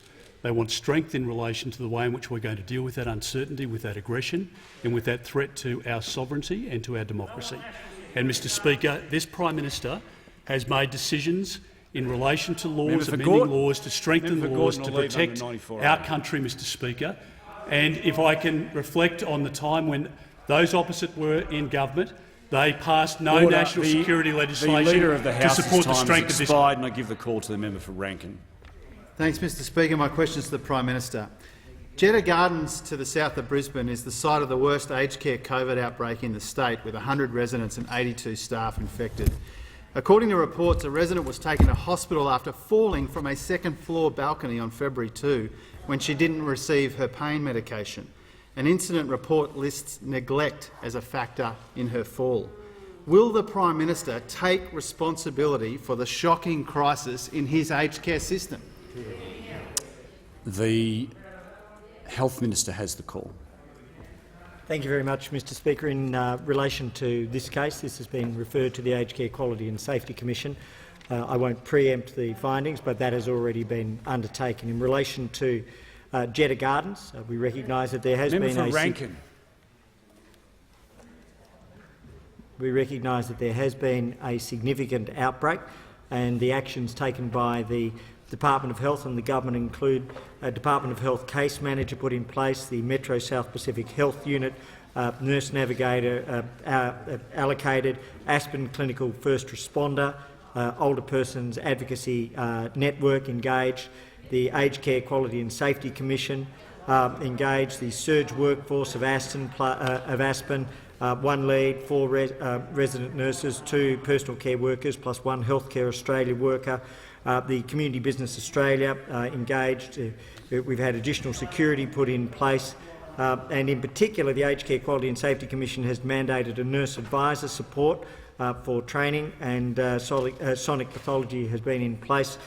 They want strength in relation to the way in which we're going to deal with that uncertainty, with that aggression and with that threat to our sovereignty and to our democracy. And, Mr Speaker, this Prime Minister has made decisions in relation to laws, amending laws to strengthen the laws to protect our country, Mr Speaker. And if I can reflect on the time when those opposite were in government, they passed no national security legislation the Leader of the House to support the strength of this. And I give the call to the member for Rankin. Thanks, Mr Speaker. My question is to the Prime Minister. Jeddah Gardens to the south of Brisbane is the site of the worst aged care COVID outbreak in the state, with 100 residents and 82 staff infected. According to reports, a resident was taken to hospital after falling from a second-floor balcony on February 2 when she didn't receive her pain medication. An incident report lists neglect as a factor in her fall. Will the Prime Minister take responsibility for the shocking crisis in his aged care system? The Health Minister has the call. Thank you very much, Mr Speaker. In relation to this case, this has been referred to the Aged Care Quality and Safety Commission. I won't preempt the findings, but that has already been undertaken. In relation to Jeddah Gardens, we recognise that there has been a significant outbreak, and the actions taken by the Department of Health and the government include a Department of Health case manager put in place, the Metro South Pacific Health Unit, nurse navigator allocated, Aspen Clinical First Responder, Older Persons Advocacy Network engaged, the Aged Care Quality and Safety Commission engaged, the surge workforce of Aspen, 1 lead, 4 resident nurses, 2 personal care workers plus 1 Healthcare Australia worker. The Community Business Australia engaged. We've had additional security put in place, and in particular the Aged Care Quality and Safety Commission has mandated a nurse advisor support for training, and sonic pathology has been in place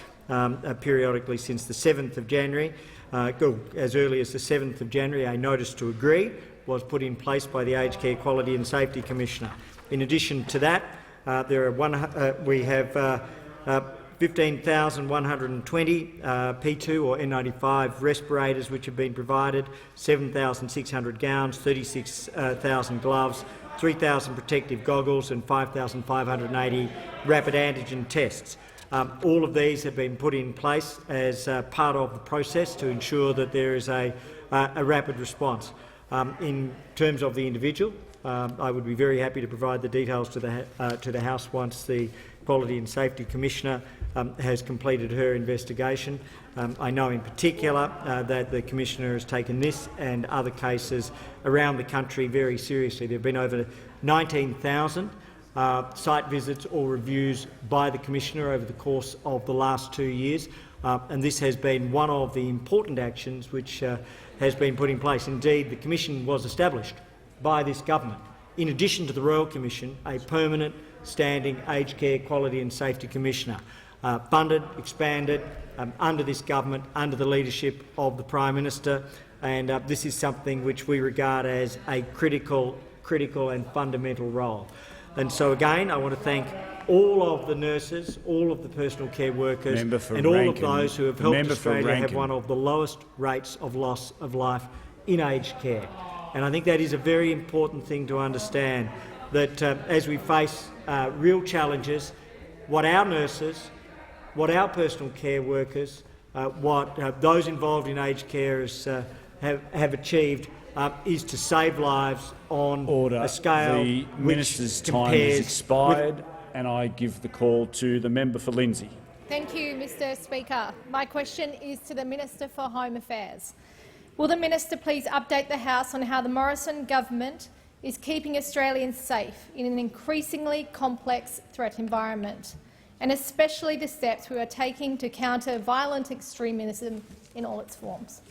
periodically since the 7th of January. As early as the 7th of January, a notice to agree was put in place by the Aged Care Quality and Safety Commissioner. In addition to that, we have 15,120 P2 or N95 respirators which have been provided, 7,600 gowns, 36,000 gloves, 3,000 protective goggles and 5,580 rapid antigen tests. All of these have been put in place as part of the process to ensure that there is a rapid response. In terms of the individual, I would be very happy to provide the details to the House once the Quality and Safety Commissioner has completed her investigation. I know in particular that the Commissioner has taken this and other cases around the country very seriously. There have been over 19,000 site visits or reviews by the Commissioner over the course of the last 2 years, and this has been one of the important actions which has been put in place. Indeed, the Commission was established by this government. In addition to the Royal Commission, a permanent standing Aged Care Quality and Safety Commissioner, funded, expanded under this government, under the leadership of the Prime Minister, and this is something which we regard as a critical and fundamental role. And so again, I want to thank all of the nurses, all of the personal care workers and all of those who have helped Australia have one of the lowest rates of loss of life in aged care. And I think that is a very important thing to understand, that as we face real challenges, what our nurses, what our personal care workers, what those involved in aged care have achieved is to save lives on a scale The which Minister's time has expired, and I give the call to the member for Lindsay. Thank you, Mr Speaker. My question is to the Minister for Home Affairs. Will the minister please update the House on how the Morrison government is keeping Australians safe in an increasingly complex threat environment, and especially the steps we are taking to counter violent extremism in all its forms?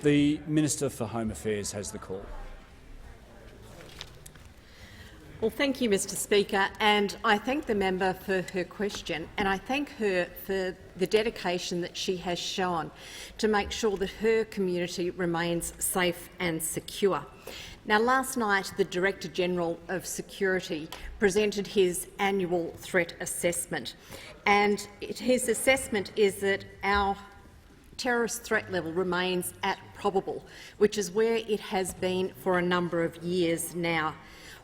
The Minister for Home Affairs has the call. Well, thank you, Mr Speaker, and I thank the member for her question, and I thank her for the dedication that she has shown to make sure that her community remains safe and secure. Now, last night the Director-General of Security presented his annual threat assessment, and his assessment is that our terrorist threat level remains at probable, which is where it has been for a number of years now.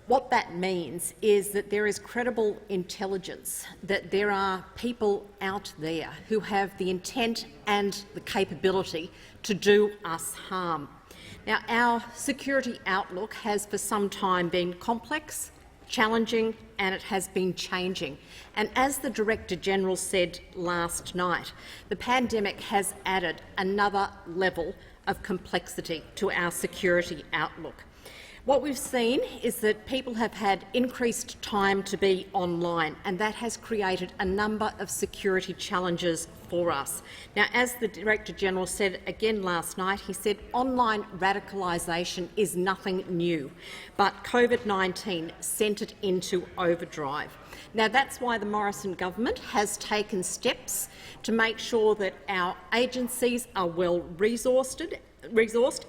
What that means is that there is credible intelligence that there are people out there who have the intent and the capability to do us harm. Now, our security outlook has for some time been complex, challenging, and it has been changing. And as the Director-General said last night, the pandemic has added another level of complexity to our security outlook. What we've seen is that people have had increased time to be online, and that has created a number of security challenges for us. Now, as the Director-General said again last night, he said online radicalisation is nothing new, but COVID-19 sent it into overdrive. Now, that's why the Morrison government has taken steps to make sure that our agencies are well resourced,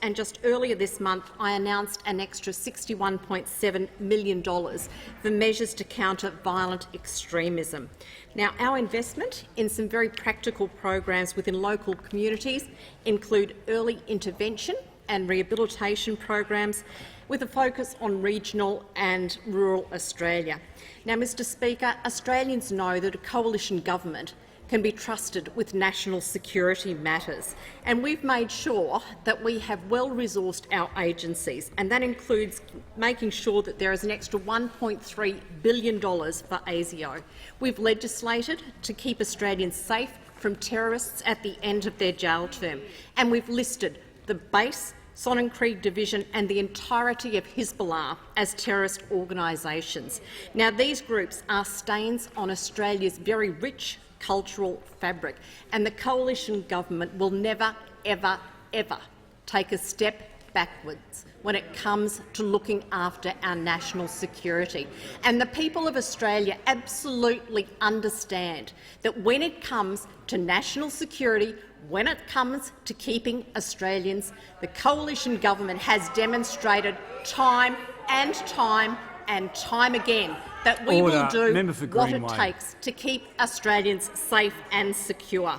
and just earlier this month I announced an extra $61.7 million for measures to counter violent extremism. Now, our investment in some very practical programs within local communities include early intervention and rehabilitation programs with a focus on regional and rural Australia. Now, Mr Speaker, Australians know that a coalition government can be trusted with national security matters, and we've made sure that we have well-resourced our agencies, and that includes making sure that there is an extra $1.3 billion for ASIO. We've legislated to keep Australians safe from terrorists at the end of their jail term, and we've listed the base, Sonnenkrieg Division and the entirety of Hezbollah as terrorist organisations. Now, these groups are stains on Australia's very rich cultural fabric, and the coalition government will never, ever, ever take a step backwards when it comes to looking after our national security. And the people of Australia absolutely understand that when it comes to national security, when it comes to keeping Australians, the coalition government has demonstrated time and time and time again that we will do what it takes to keep Australians safe and secure.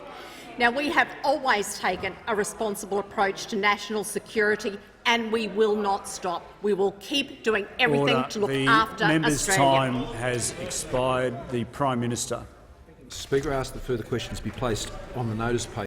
Now, we have always taken a responsible approach to national security, and we will not stop. We will keep doing everything to look after Australia. The member's time has expired. The Prime Minister. Speaker, I ask that further questions be placed on the notice paper.